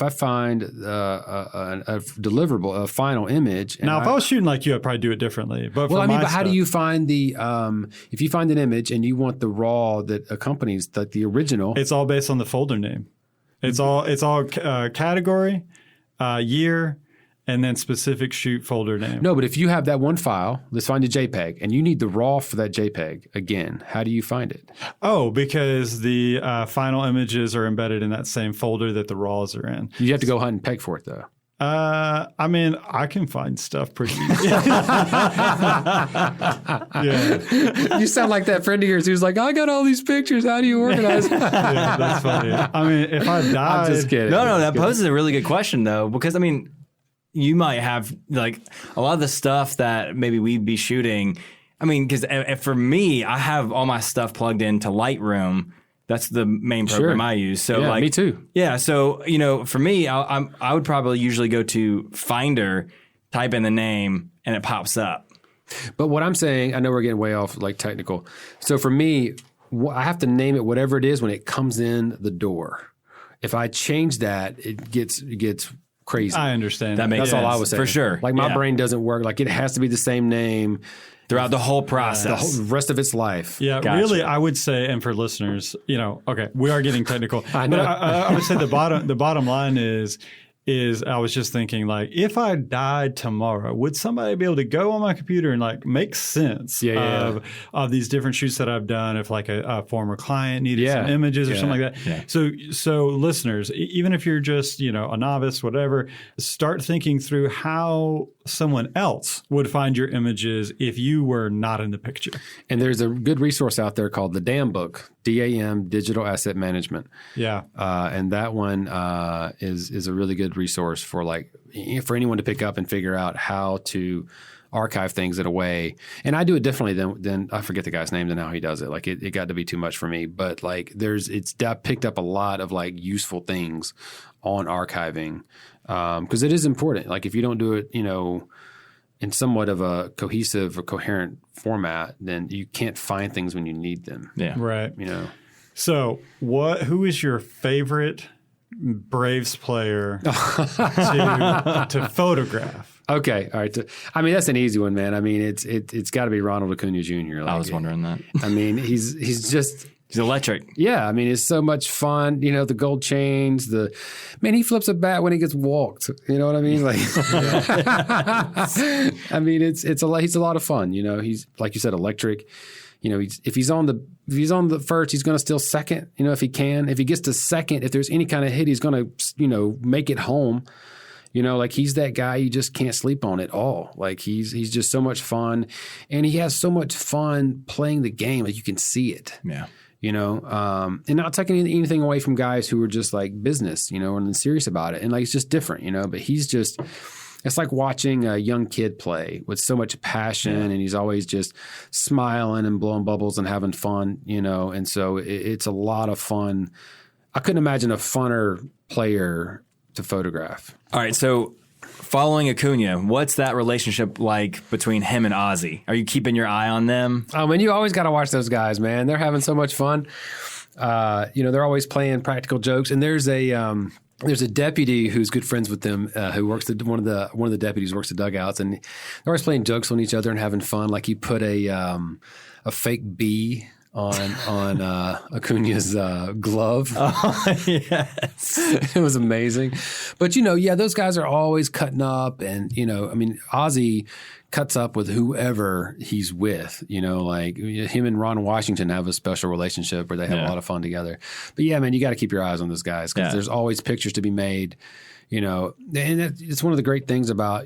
find a deliverable, a final image. Now, if I was shooting like you, I'd probably do it differently. But Well, for I mean, my but how do stuff- you find if you find an image and you want the raw that accompanies the original? It's all based on the folder name. It's all category, year, and then specific shoot folder name. No, but if you have that one file, let's find a JPEG, and you need the raw for that JPEG again, how do you find it? Oh, because the final images are embedded in that same folder that the raws are in. You have to go hunt and peg for it, though. I mean, I can find stuff pretty easy. Yeah, You sound like that friend of yours who's like, I got all these pictures. How do you organize? yeah, that's funny. I mean, if I died, I'm just kidding. No, that poses a really good question though, because I mean, you might have like a lot of the stuff that maybe we'd be shooting. I mean, because for me, I have all my stuff plugged into Lightroom. That's the main program I use. So Yeah, like, me too. Yeah. So, for me, I would probably usually go to Finder, type in the name, and it pops up. But what I'm saying, I know we're getting way off like technical. So for me, I have to name it whatever it is when it comes in the door. If I change that, it gets crazy. I understand. That makes That's sense. all I was saying. For sure. Like my Yeah. brain doesn't work. Like it has to be the same name Throughout the whole the process. whole rest of its life. Yeah, Gotcha. really, I would say, and for listeners, okay, we are getting technical. I know. But I would say the bottom line is I was just thinking, like, if I died tomorrow, would somebody be able to go on my computer and like make sense of these different shoots that I've done? If like a former client needed some images or something like that. Yeah. So listeners, even if you're just a novice, whatever, start thinking through how someone else would find your images if you were not in the picture. And there's a good resource out there called the DAM book, DAM, Digital Asset Management. Yeah. And that one is a really good resource for anyone to pick up and figure out how to archive things in a way. And I do it differently than I forget the guy's name and how he does it. Like it got to be too much for me. But like it's picked up a lot of like useful things on archiving because it is important. Like if you don't do it, in somewhat of a cohesive or coherent format, then you can't find things when you need them. Yeah. Right. So who is your favorite Braves player to photograph? Okay, all right. I mean, that's an easy one, man. I mean, it's got to be Ronald Acuna Jr. I was wondering that. I mean, he's just He's electric. yeah. I mean, it's so much fun. The gold chains. He flips a bat when he gets walked. You know what I mean? Like, I mean, he's a lot of fun. He's like you said, electric. If he's on the first, he's going to steal second. If he can. If he gets to second, if there's any kind of hit, he's going to make it home. Like he's that guy you just can't sleep on at all. Like he's just so much fun, and he has so much fun playing the game. Like you can see it. Yeah. And not taking anything away from guys who are just like business, and serious about it. And like, it's just different, but it's like watching a young kid play with so much passion and he's always just smiling and blowing bubbles and having fun, and so it's a lot of fun. I couldn't imagine a funner player to photograph. All right. So following Acuna, what's that relationship like between him and Ozzy? Are you keeping your eye on them? Oh, man, you always got to watch those guys, man. They're having so much fun. They're always playing practical jokes. And there's a there's a deputy who's good friends with them who works one of the deputies works the dugouts, and they're always playing jokes on each other and having fun. Like he put a fake bee on Acuna's glove. Oh, yes. It was amazing. But, those guys are always cutting up. And, Ozzy cuts up with whoever he's with. Like him and Ron Washington have a special relationship where they have a lot of fun together. But, yeah, man, you got to keep your eyes on those guys because there's always pictures to be made. And it's one of the great things about,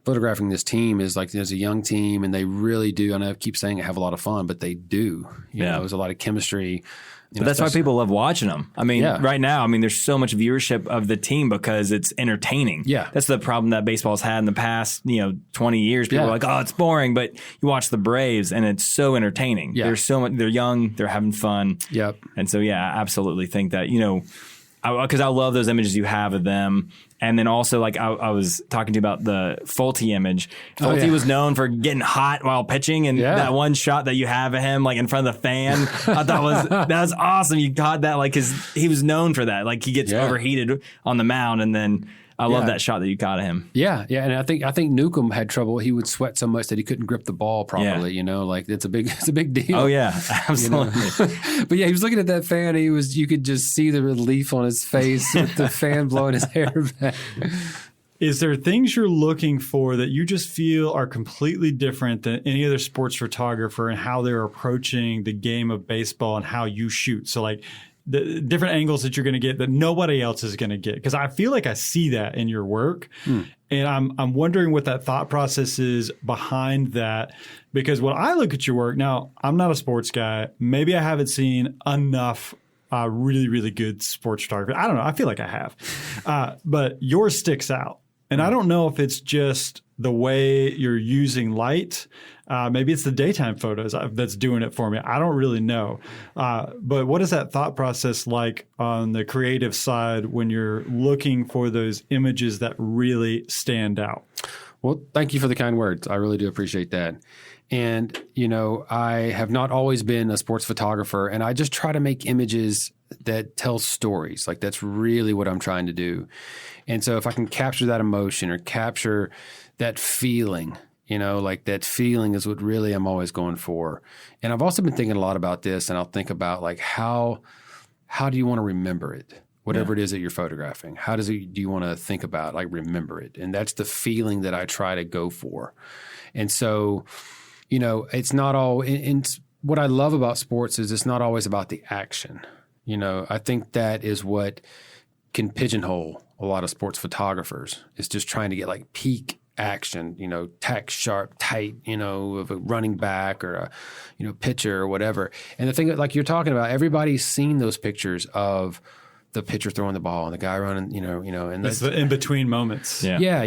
photographing this team is like there's a young team and they really do. I know I keep saying have a lot of fun, but they do. There's a lot of chemistry. But that's why people love watching them. I mean, right now, there's so much viewership of the team because it's entertaining. Yeah. That's the problem that baseball's had in the past, 20 years. People are like, oh, it's boring. But you watch the Braves and it's so entertaining. Yeah. They're young, they're having fun. Yep. And so, I absolutely think that, because I love those images you have of them. And then also, like I was talking to you about the Fulte image. Fulte was known for getting hot while pitching, and that one shot that you have of him, like in front of the fan, I thought that was awesome. You caught that, like, because he was known for that. Like he gets overheated on the mound, and then I love that shot that you caught of him. Yeah, and I think Newcomb had trouble. He would sweat so much that he couldn't grip the ball properly. Like it's a big deal. Oh yeah, absolutely. But he was looking at that fan. You could just see the relief on his face with the fan blowing his hair back. Is there things you're looking for that you just feel are completely different than any other sports photographer and how they're approaching the game of baseball and how you shoot? So like the different angles that you're going to get that nobody else is going to get. Because I feel like I see that in your work. And I'm wondering what that thought process is behind that. Because when I look at your work, now I'm not a sports guy. Maybe I haven't seen enough really, really good sports photography. I don't know. I feel like I have. But yours sticks out. And I don't know if it's just the way you're using light. Maybe it's the daytime photos that's doing it for me. I don't really know. But what is that thought process like on the creative side when you're looking for those images that really stand out? Well, thank you for the kind words. I really do appreciate that. And, I have not always been a sports photographer, and I just try to make images that tell stories. Like that's really what I'm trying to do. And so if I can capture that emotion or capture that feeling, like that feeling is what really I'm always going for. And I've also been thinking a lot about this, and I'll think about like how do you want to remember it? Whatever it is that you're photographing, do you want to think about, like remember it? And that's the feeling that I try to go for. And so, it's not all what I love about sports is it's not always about the action. I think that is what can pigeonhole a lot of sports photographers is just trying to get like peak action, tack sharp, tight, of a running back or a, pitcher or whatever. And the thing that like you're talking about, everybody's seen those pictures of the pitcher throwing the ball and the guy running, and it's the in-between moments. Yeah.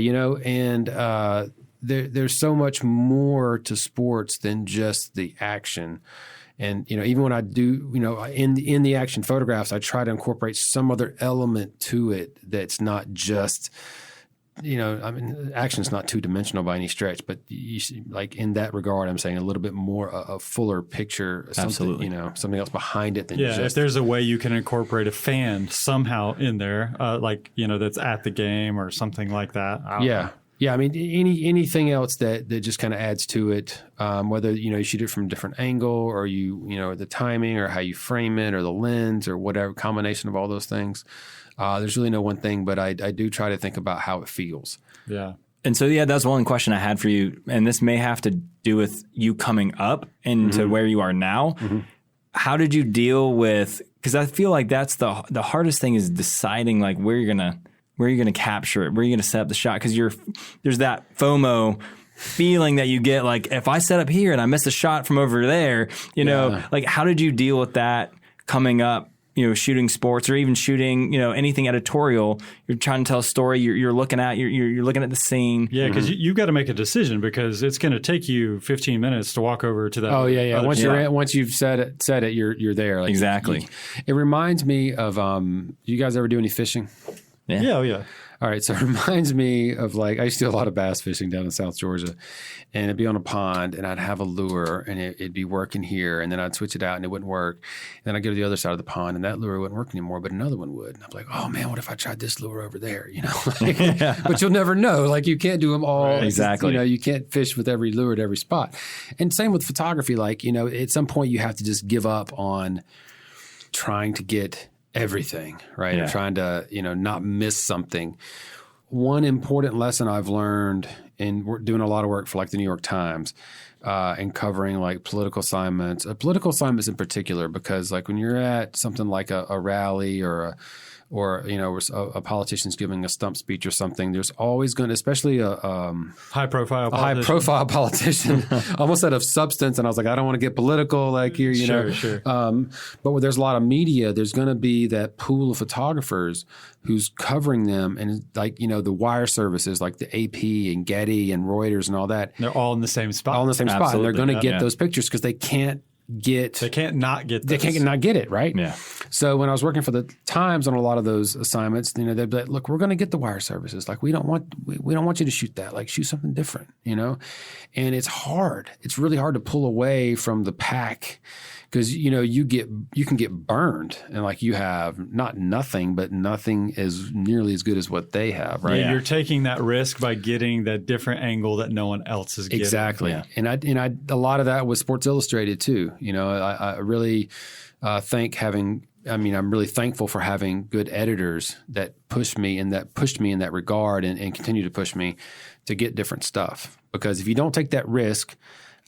And there's so much more to sports than just the action. And, even when I do, in the action photographs, I try to incorporate some other element to it that's not just, action's not two-dimensional by any stretch, but like in that regard, I'm saying a little bit more, a fuller picture, something, something else behind it than just. If there's a way you can incorporate a fan somehow in there, that's at the game or something like that. I don't know. Yeah, anything else that just kind of adds to it, whether you shoot it from a different angle or the timing or how you frame it or the lens or whatever combination of all those things. There's really no one thing, but I do try to think about how it feels. Yeah. And so, that's one question I had for you, and this may have to do with you coming up into where you are now. Mm-hmm. How did you deal with? Because I feel like that's the hardest thing is deciding like where you're gonna capture it, where you're gonna set up the shot, because there's that FOMO feeling that you get, like if I set up here and I miss a shot from over there, like how did you deal with that coming up? Shooting sports or even shooting, anything editorial. You're trying to tell a story. You're looking at you're looking at the scene. Yeah, because you've got to make a decision because it's going to take you 15 minutes to walk over to that. Oh yeah. Once you've said it, you're there. Like, exactly. It reminds me of. You guys ever do any fishing? Yeah. All right, so it reminds me of I used to do a lot of bass fishing down in South Georgia, and it'd be on a pond, and I'd have a lure, and it'd be working here, and then I'd switch it out, and it wouldn't work. And then I'd go to the other side of the pond, and that lure wouldn't work anymore, but another one would. And I'm like, oh man, what if I tried this lure over there? But you'll never know. You can't do them all. Right, exactly. You can't fish with every lure at every spot. And same with photography. At some point you have to just give up on trying to get everything, right? Yeah. Or trying to, not miss something. One important lesson I've learned in doing a lot of work for the New York Times and covering political assignments in particular, because when you're at something like a rally or a politician's giving a stump speech or something, there's always going to, especially a high profile politician, almost out of substance. And I was like, I don't want to get political here, Sure. But where there's a lot of media, there's going to be that pool of photographers who's covering them. And the wire services like the AP and Getty and Reuters and all that. They're all in the same spot. Absolutely. And they're going to get those pictures because they can't not get it, right? Yeah. So when I was working for the Times on a lot of those assignments, they'd be like, look, we're going to get the wire services. We don't want you to shoot that. Shoot something different, And it's hard. It's really hard to pull away from the pack because, you can get burned and you have not nothing, but nothing is nearly as good as what they have, right? Yeah. You're taking that risk by getting that different angle that no one else is getting. Exactly. Yeah. And I a lot of that was Sports Illustrated too. I really I'm really thankful for having good editors that pushed me in that regard and continue to push me to get different stuff. Because if you don't take that risk,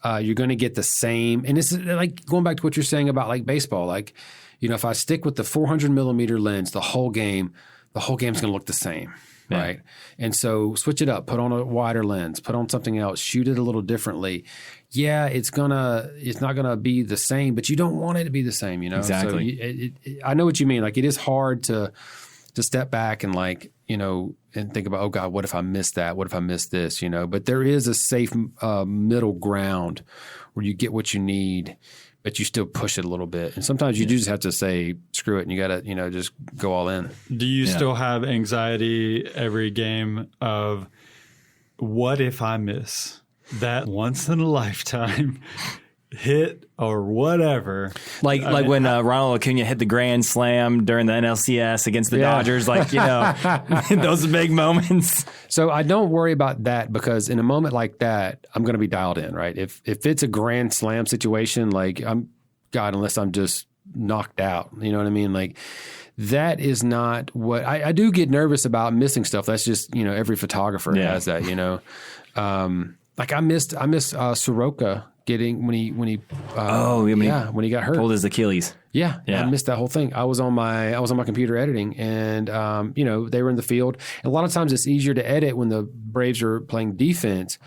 you're going to get the same. And this is going back to what you're saying about baseball. If I stick with the 400 millimeter lens the whole game's going to look the same. Yeah. Right. And so switch it up, put on a wider lens, put on something else, shoot it a little differently. Yeah, it's not gonna be the same, but you don't want it to be the same, Exactly. So I know what you mean. It is hard to step back and and think about, oh God, what if I missed that? What if I missed this? But there is a safe middle ground where you get what you need, but you still push it a little bit. And sometimes you do just have to say, screw it, and you got to, just go all in. Do you still have anxiety every game of what if I miss that once in a lifetime hit or whatever? When Ronald Acuna hit the grand slam during the NLCS against the Dodgers, those big moments. So I don't worry about that because in a moment like that, I'm going to be dialed in, right? If it's a grand slam situation, unless I'm just knocked out, you know what I mean? That is not what I do get nervous about missing stuff. That's just, every photographer has that, I missed Soroka getting when he got hurt, pulled his Achilles. Yeah, I missed that whole thing. I was on my computer editing, and they were in the field. And a lot of times it's easier to edit when the Braves are playing defense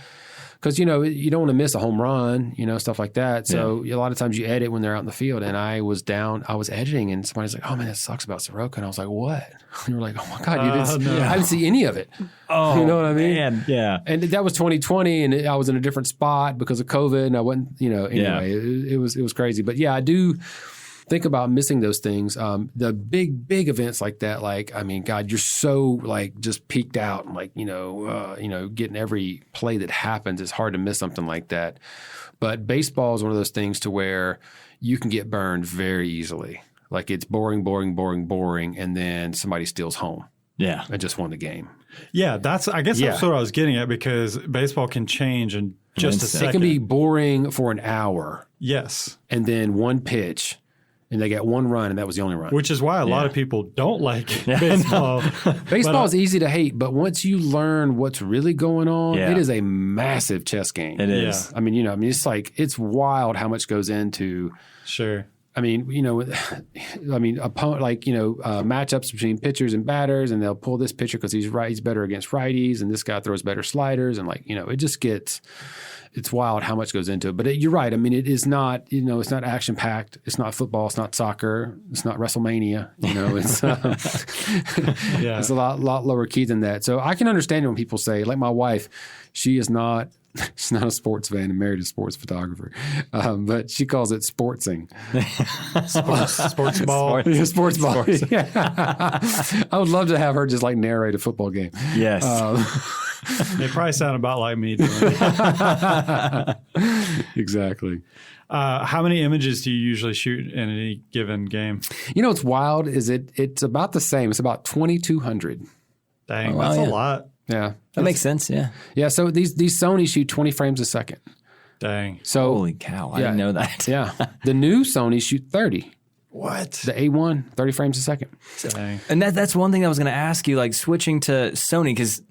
because you don't want to miss a home run, stuff like that. So a lot of times you edit when they're out in the field. And I was editing, and somebody's like, "Oh man, that sucks about Soroka," and I was like, "What?" And you were like, "Oh my God, I didn't see any of it." Oh, you know what I mean? Man, yeah. And that was 2020, and I was in a different spot because of COVID, and I wasn't, anyway, it was crazy. But yeah, I do think about missing those things. The big events like that, God, you're so just peaked out and getting every play that happens. It's hard to miss something like that. But baseball is one of those things to where you can get burned very easily. It's boring, and then somebody steals home. Yeah. And just won the game. Yeah, that's what I was getting at, because baseball can change in just a second. It can be boring for an hour. Yes. And then one pitch, and they got one run, and that was the only run. Which is why a lot of people don't like baseball. Baseball is easy to hate, but once you learn what's really going on, it is a massive chess game. It is. I mean, it's it's wild how much goes into. Sure. I mean, matchups between pitchers and batters, and they'll pull this pitcher because he's better against righties, and this guy throws better sliders, and it just gets, it's wild how much goes into it. But you're right. I mean, it is not, it's not action packed. It's not football. It's not soccer. It's not WrestleMania. It's it's a lot lower key than that. So I can understand when people say, like my wife, She's not a sports fan and married a sports photographer, but she calls it sportsing. Sports ball. Yeah, sports ball. Yeah. I would love to have her just like narrate a football game. Yes. They probably sound about like me doing it. Exactly. How many images do you usually shoot in any given game? You know what's wild is it's about the same. It's about 2,200. Dang, Oh, wow, that's yeah. a lot. Yeah. That makes sense. Yeah. Yeah. So these Sony shoot 20 frames a second. Dang. So Holy cow. I didn't know that. yeah. The new Sony shoot 30. What? The A1, 30 frames a second. Dang. And that's one thing I was going to ask you, like switching to Sony, because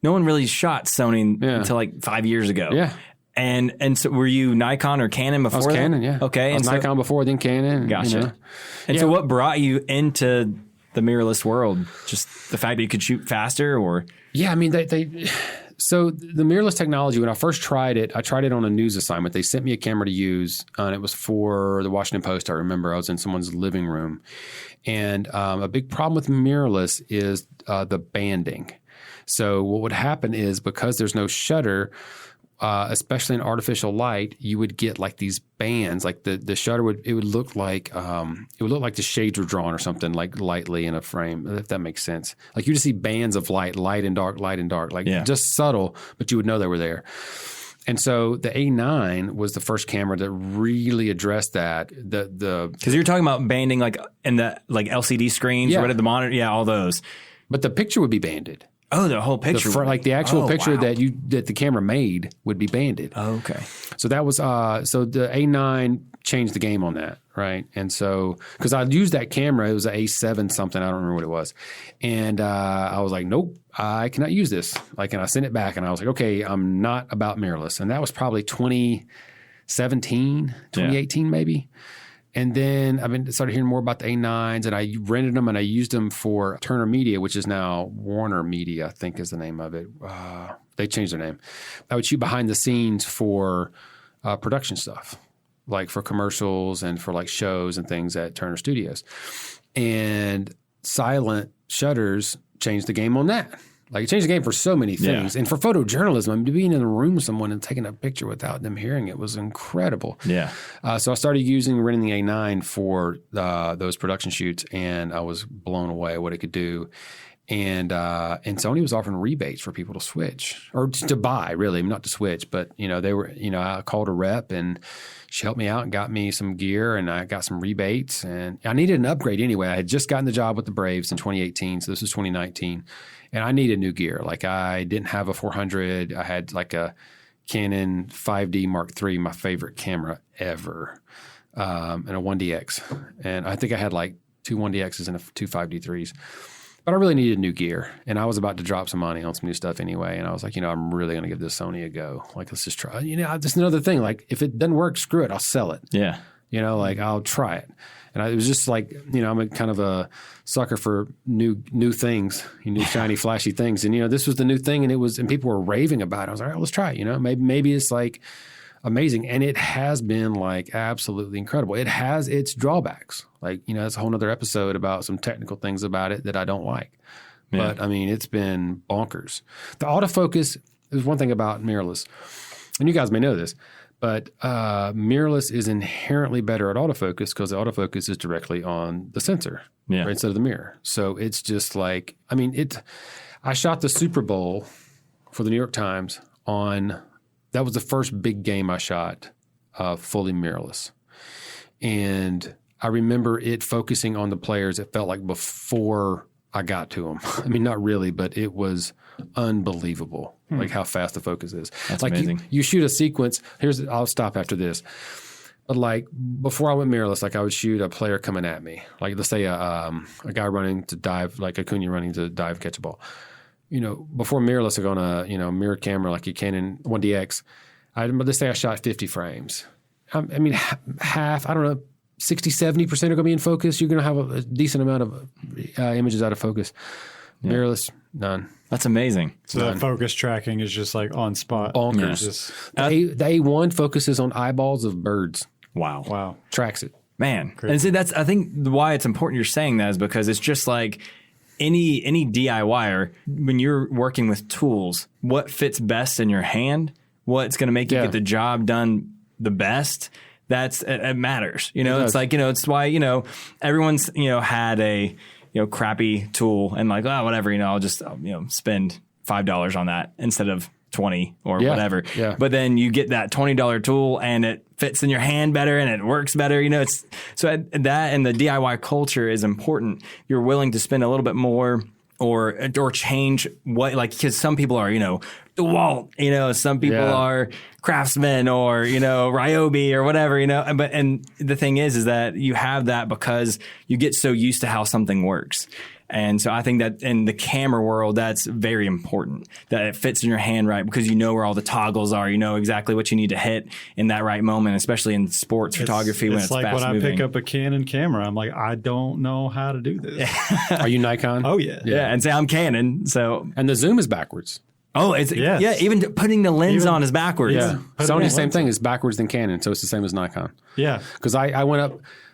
no one really shot Sony until like 5 years ago. Yeah. And so were you Nikon or Canon before I was that? Canon, yeah. Okay. I was and Nikon before, then Canon. Gotcha. You know. And so what brought you into the mirrorless world? Just the fact that you could shoot faster, or? Yeah, I mean, so the mirrorless technology, when I first tried it, I tried it on a news assignment. They sent me a camera to use, and it was for the Washington Post. I remember I was in someone's living room. And a big problem with mirrorless is the banding. So what would happen is, because there's no shutter, especially in artificial light, you would get like these bands. Like the shutter would look like the shades were drawn or something, like lightly in a frame, if that makes sense. Like you just see bands of light and dark, like just subtle, but you would know they were there. And so the A9 was the first camera that really addressed that. Because you're talking about banding like in the like LCD screens, Yeah. right at the monitor, all those. But the picture would be banded. Oh, the whole picture, Like the actual picture wow. that the camera made would be banded. Oh, okay. So that was so the A9 changed the game on that, right? And so because I used that camera, it was an A7 something, I don't remember what it was, and I was like, nope, I cannot use this. Like, and I sent it back, and I was like, okay, I'm not about mirrorless, and that was probably 2017, 2018 maybe. And then I started hearing more about the A9s, and I rented them and I used them for Turner Media, which is now Warner Media, I think is the name of it. They changed their name. I would shoot behind the scenes for production stuff, like for commercials and for like shows and things at Turner Studios. And silent shutters changed the game on that. Like it changed the game for so many things. And for photojournalism, I mean, being in a room with someone and taking a picture without them hearing it was incredible. Yeah. So I started renting the A9 for those production shoots, and I was blown away what it could do. And Sony was offering rebates for people to switch or to buy, really, not to switch. But, they were, I called a rep and she helped me out and got me some gear, and I got some rebates. And I needed an upgrade anyway. I had just gotten the job with the Braves in 2018. So this was 2019. And I needed new gear. Like I didn't have a 400. I had like a Canon 5D Mark III, my favorite camera ever, and a 1DX. And I think I had like two 1DXs and two 5D3s. But I really needed new gear, and I was about to drop some money on some new stuff anyway. And I was like, I'm really going to give this Sony a go. Like, let's just try. Just another thing. Like, if it doesn't work, screw it. I'll sell it. Yeah. Like I'll try it. And it was just like, I'm a kind of a sucker for new things, new shiny, flashy things. And this was the new thing, and people were raving about it. I was like, all right, let's try it. Maybe it's like amazing, and it has been like absolutely incredible. It has its drawbacks. Like that's a whole nother episode about some technical things about it that I don't like. Yeah. But I mean, it's been bonkers. The autofocus is one thing about mirrorless, and you guys may know this. But mirrorless is inherently better at autofocus because the autofocus is directly on the sensor right, instead of the mirror. So it's just like, I shot the Super Bowl for the New York Times that was the first big game I shot fully mirrorless. And I remember it focusing on the players. It felt like before I got to them. I mean, not really, but it was unbelievable, like how fast the focus is. That's like amazing. You shoot a sequence. I'll stop after this. But like before I went mirrorless, like I would shoot a player coming at me. Like let's say a guy running to dive, like Acuna running to dive, catch a ball. Before mirrorless, like on a mirror camera like a Canon 1DX, let's say I shot 50 frames. I mean, half, I don't know, 60, 70% are going to be in focus. You're going to have a decent amount of images out of focus. Yeah. Mirrorless, none. That's amazing. So that focus tracking is just like on spot. Bonkers. Yeah. The A1 focuses on eyeballs of birds. Wow. Tracks it. Man. Crazy. And see, I think why it's important you're saying that is because it's just like any DIYer, when you're working with tools, what fits best in your hand, what's going to make you get the job done the best, it matters. It's like, it's why, everyone's, had a, crappy tool and like, oh, whatever, I'll just, spend $5 on that instead of 20 or whatever. Yeah. But then you get that $20 tool and it fits in your hand better and it works better. It's so that, and the DIY culture is important. You're willing to spend a little bit more or change what, like, because some people are, DeWalt, some people are Craftsman or, Ryobi or whatever, and the thing is that you have that because you get so used to how something works. And so I think that in the camera world, that's very important, that it fits in your hand right, because you know where all the toggles are. You know exactly what you need to hit in that right moment, especially in sports photography when it's like fast when moving. I pick up a Canon camera, I'm like, I don't know how to do this. Are you Nikon? Oh, yeah. Yeah, and say I'm Canon. So and the zoom is backwards. Oh, even putting the lens on is backwards. Yeah, Sony, same thing, is backwards than Canon, so it's the same as Nikon. Yeah. Because I went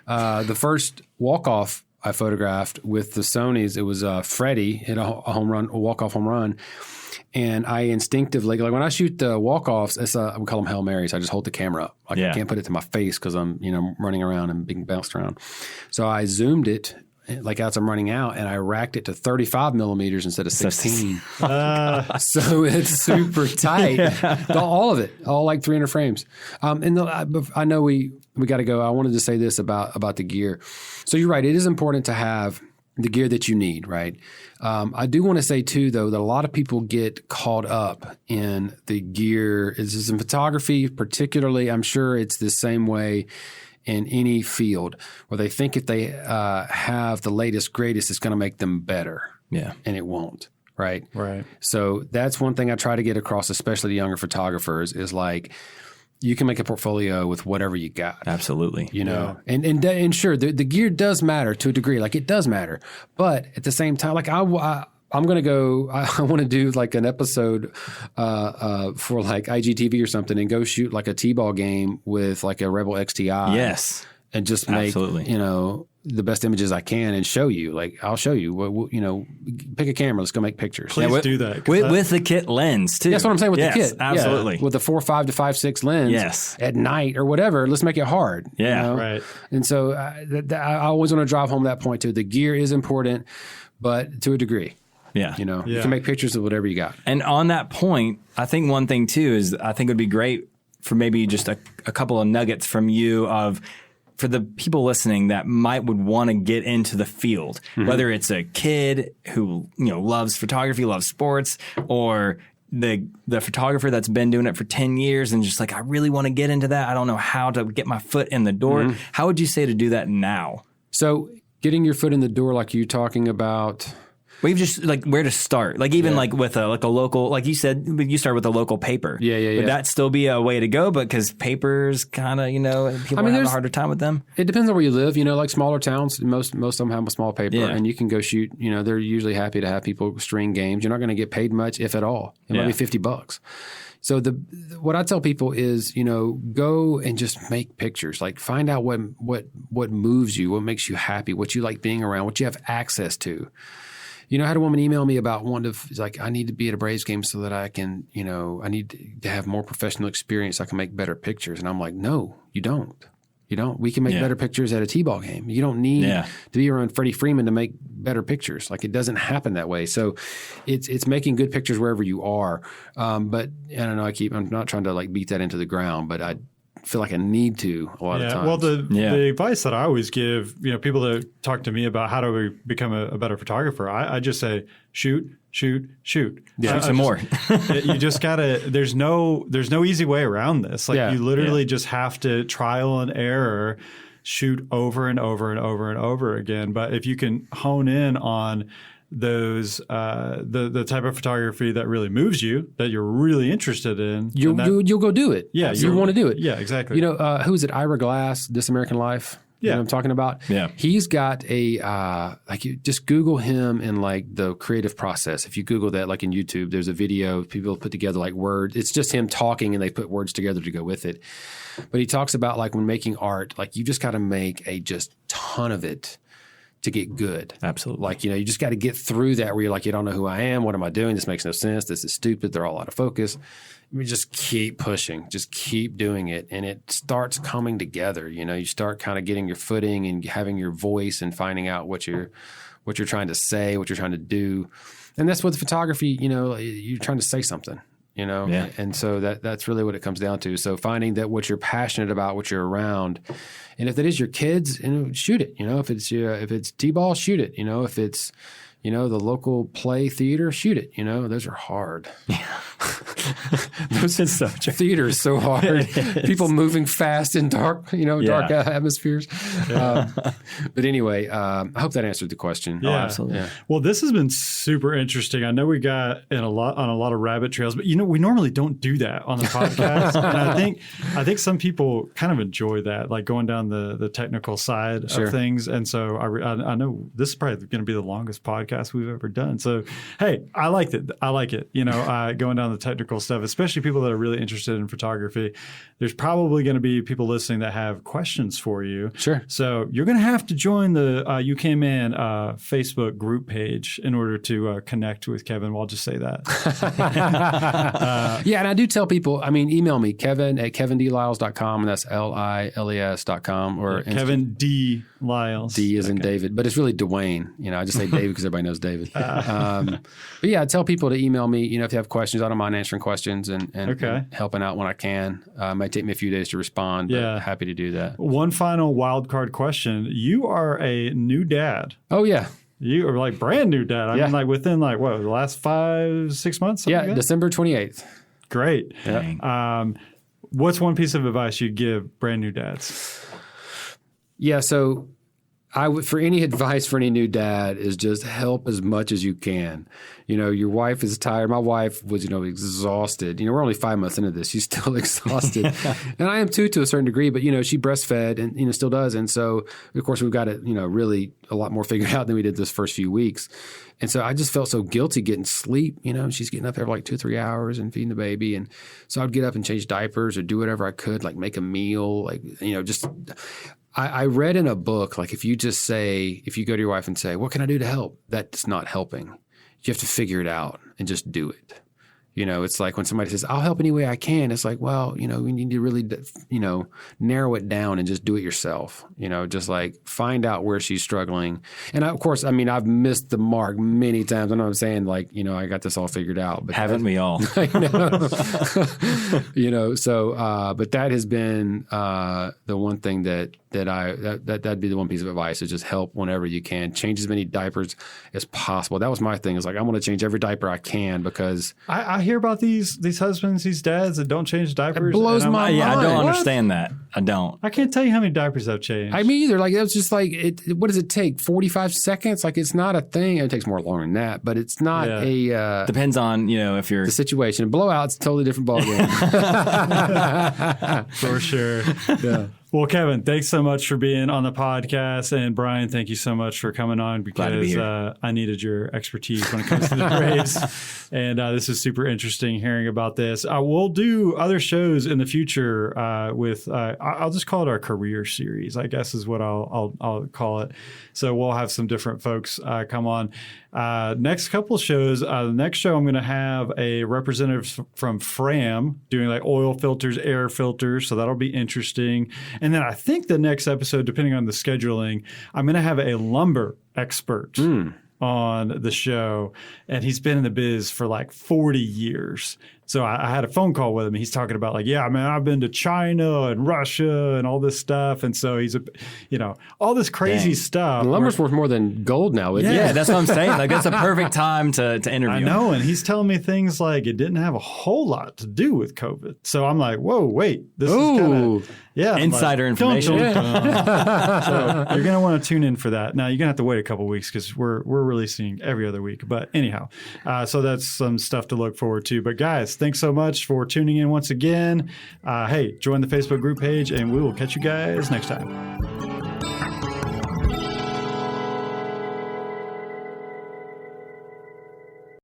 up, the first walk-off I photographed with the Sonys, it was Freddie hit a walk-off home run, and I instinctively, like when I shoot the walk-offs, we call them Hail Marys. I just hold the camera up. I can't put it to my face because I'm running around and being bounced around. So I zoomed it, like as I'm running out, and I racked it to 35 millimeters instead of 16. So it's super tight. All of it, all like 300 frames. And I know we got to go. I wanted to say this about the gear. So you're right. It is important to have the gear that you need, right? I do want to say too, though, that a lot of people get caught up in the gear. This is in photography, particularly. I'm sure it's the same way in any field, where they think if they have the latest, greatest, it's going to make them better. Yeah. And it won't. Right. Right. So that's one thing I try to get across, especially to younger photographers, is like, you can make a portfolio with whatever you got. Absolutely. And sure, the gear does matter to a degree. Like, it does matter. But at the same time, like I'm going to go, I want to do like an episode for like IGTV or something and go shoot like a T-ball game with like a Rebel XTI. Yes. And just make, the best images I can and show you. Like, I'll show you, pick a camera. Let's go make pictures. Please do that. With the kit lens, too. That's what I'm saying with the kit. Absolutely. Yeah, with the 4.5 to 5.6 lens at night or whatever. Let's make it hard. Yeah. Right. And so I always want to drive home that point, too. The gear is important, but to a degree. Yeah. You can make pictures of whatever you got. And on that point, I think one thing, too, is I think it would be great for maybe just a couple of nuggets from you for the people listening that would want to get into the field, whether it's a kid who loves photography, loves sports, or the photographer that's been doing it for 10 years and just like, I really want to get into that. I don't know how to get my foot in the door. How would you say to do that now? So getting your foot in the door, like you talking about. We've just like where to start, like even like with a local, like you said, you start with a local paper. Would that still be a way to go? Because papers kind of, people have a harder time with them. It depends on where you live. Like smaller towns, most of them have a small paper, and you can go shoot. They're usually happy to have people string games. You're not going to get paid much, if at all. It might be $50. So what I tell people is, go and just make pictures. Like, find out what moves you, what makes you happy, what you like being around, what you have access to. I had a woman email me about I need to be at a Braves game so that I can, I need to have more professional experience so I can make better pictures. And I'm like, no, you don't. You don't. We can make better pictures at a T-ball game. You don't need to be around Freddie Freeman to make better pictures. Like, it doesn't happen that way. So it's making good pictures wherever you are. But I don't know, I'm not trying to like beat that into the ground, but I feel like I need to a lot of times. Well, the advice that I always give, people that talk to me about how do we become a better photographer, I just say, shoot. Yeah, shoot some more. You just gotta. There's no easy way around this. Like, you literally just have to trial and error, shoot over and over and over and over again. But if you can hone in on those the type of photography that really moves you, that you're really interested in, you'll go do it. Yeah, you want to do it. Yeah, exactly. Who is it? Ira Glass, This American Life. You know what I'm talking about? Yeah. He's got a you just Google him in like the creative process. If you Google that, like in YouTube, there's a video people put together like words. It's just him talking and they put words together to go with it. But he talks about like when making art, like you just got to make a just ton of it to get good. Absolutely. Like, you just got to get through that where you're like, you don't know who I am. What am I doing? This makes no sense. This is stupid. They're all out of focus. Just keep pushing. Just keep doing it. And it starts coming together. You start kind of getting your footing and having your voice and finding out what you're trying to say, what you're trying to do. And that's what the photography, you're trying to say something. Yeah. And so that's really what it comes down to. So finding that what you're passionate about, what you're around, and if it is your kids, shoot it. If it's T-ball, shoot it. If it's the local play theater, shoot it. Those are hard. Yeah. Those so theater is so hard. People moving fast in dark, dark atmospheres. Yeah. But anyway, I hope that answered the question. Yeah, absolutely. Yeah. Well, this has been super interesting. I know we got on a lot of rabbit trails, but we normally don't do that on the podcast. And I think some people kind of enjoy that, like going down the technical side of things. And so I know this is probably going to be the longest podcast we've ever done. So, hey, I liked it. I like it. Going down the technical stuff, especially people that are really interested in photography. There's probably going to be people listening that have questions for you. Sure. So you're going to have to join the UK Man Facebook group page in order to connect with Kevin. Well, I'll just say that. And I do tell people, email me, Kevin@KevinDLiles.com, and that's LILES.com. Or Kevin D. Liles. D as in David, but it's really Dwayne. I just say David because everybody knows David. But yeah, I tell people to email me, if they have questions. I don't mind answering questions and helping out when I can. It might take me a few days to respond, but happy to do that. One final wild card question. You are a new dad. Oh, yeah. You are like brand new dad. I mean, like within the last 5-6 months? Yeah, like December 28th. Great. Yeah. What's one piece of advice you'd give brand new dads? Yeah, so for any advice for any new dad is just help as much as you can. Your wife is tired. My wife was, exhausted. We're only 5 months into this. She's still exhausted. And I am too, to a certain degree, but, she breastfed and, still does. And so, of course, we've got it, really a lot more figured out than we did this first few weeks. And so I just felt so guilty getting sleep. She's getting up every 2-3 hours and feeding the baby. And so I'd get up and change diapers or do whatever I could, like make a meal, I read in a book, if you go to your wife and say, what can I do to help? That's not helping. You have to figure it out and just do it. It's like when somebody says, I'll help any way I can. It's like, well, we need to really, narrow it down and just do it yourself. Just find out where she's struggling. And of course, I've missed the mark many times. I know what I'm saying, I got this all figured out. But haven't we all? I know. So, but that has been the one thing that'd be the one piece of advice is just help whenever you can. Change as many diapers as possible. That was my thing. Is I want to change every diaper I can because I hear about these husbands, these dads that don't change diapers. It blows my mind. Yeah, I don't understand that. I don't. I can't tell you how many diapers I've changed. I mean, either it was just what does it take? 45 seconds? It's not a thing. It takes more longer than that, but it's not a. Depends on if you're the situation. Blowout's a totally different ballgame. For sure. Yeah. Well, Kevin, thanks so much for being on the podcast. And Brian, thank you so much for coming on because I needed your expertise when it comes to the Braves. And this is super interesting hearing about this. We'll do other shows in the future with, I'll just call it our career series, I guess is what I'll call it. So we'll have some different folks come on. Next couple of shows, the next show I'm going to have a representative from Fram doing oil filters, air filters. So that'll be interesting. And then I think the next episode, depending on the scheduling, I'm going to have a lumber expert on the show. And he's been in the biz for 40 years. So I had a phone call with him. He's talking about I've been to China and Russia and all this stuff. And so he's all this crazy stuff. And lumber's worth more than gold now, isn't it? Yeah, that's what I'm saying. That's a perfect time to interview I know. And he's telling me things it didn't have a whole lot to do with COVID. So I'm like, whoa, wait, this is kind of, insider information. So you're going to want to tune in for that. Now you're going to have to wait a couple weeks because we're releasing every other week. But anyhow, so that's some stuff to look forward to. But guys, thanks so much for tuning in once again. Hey, join the Facebook group page and we will catch you guys next time.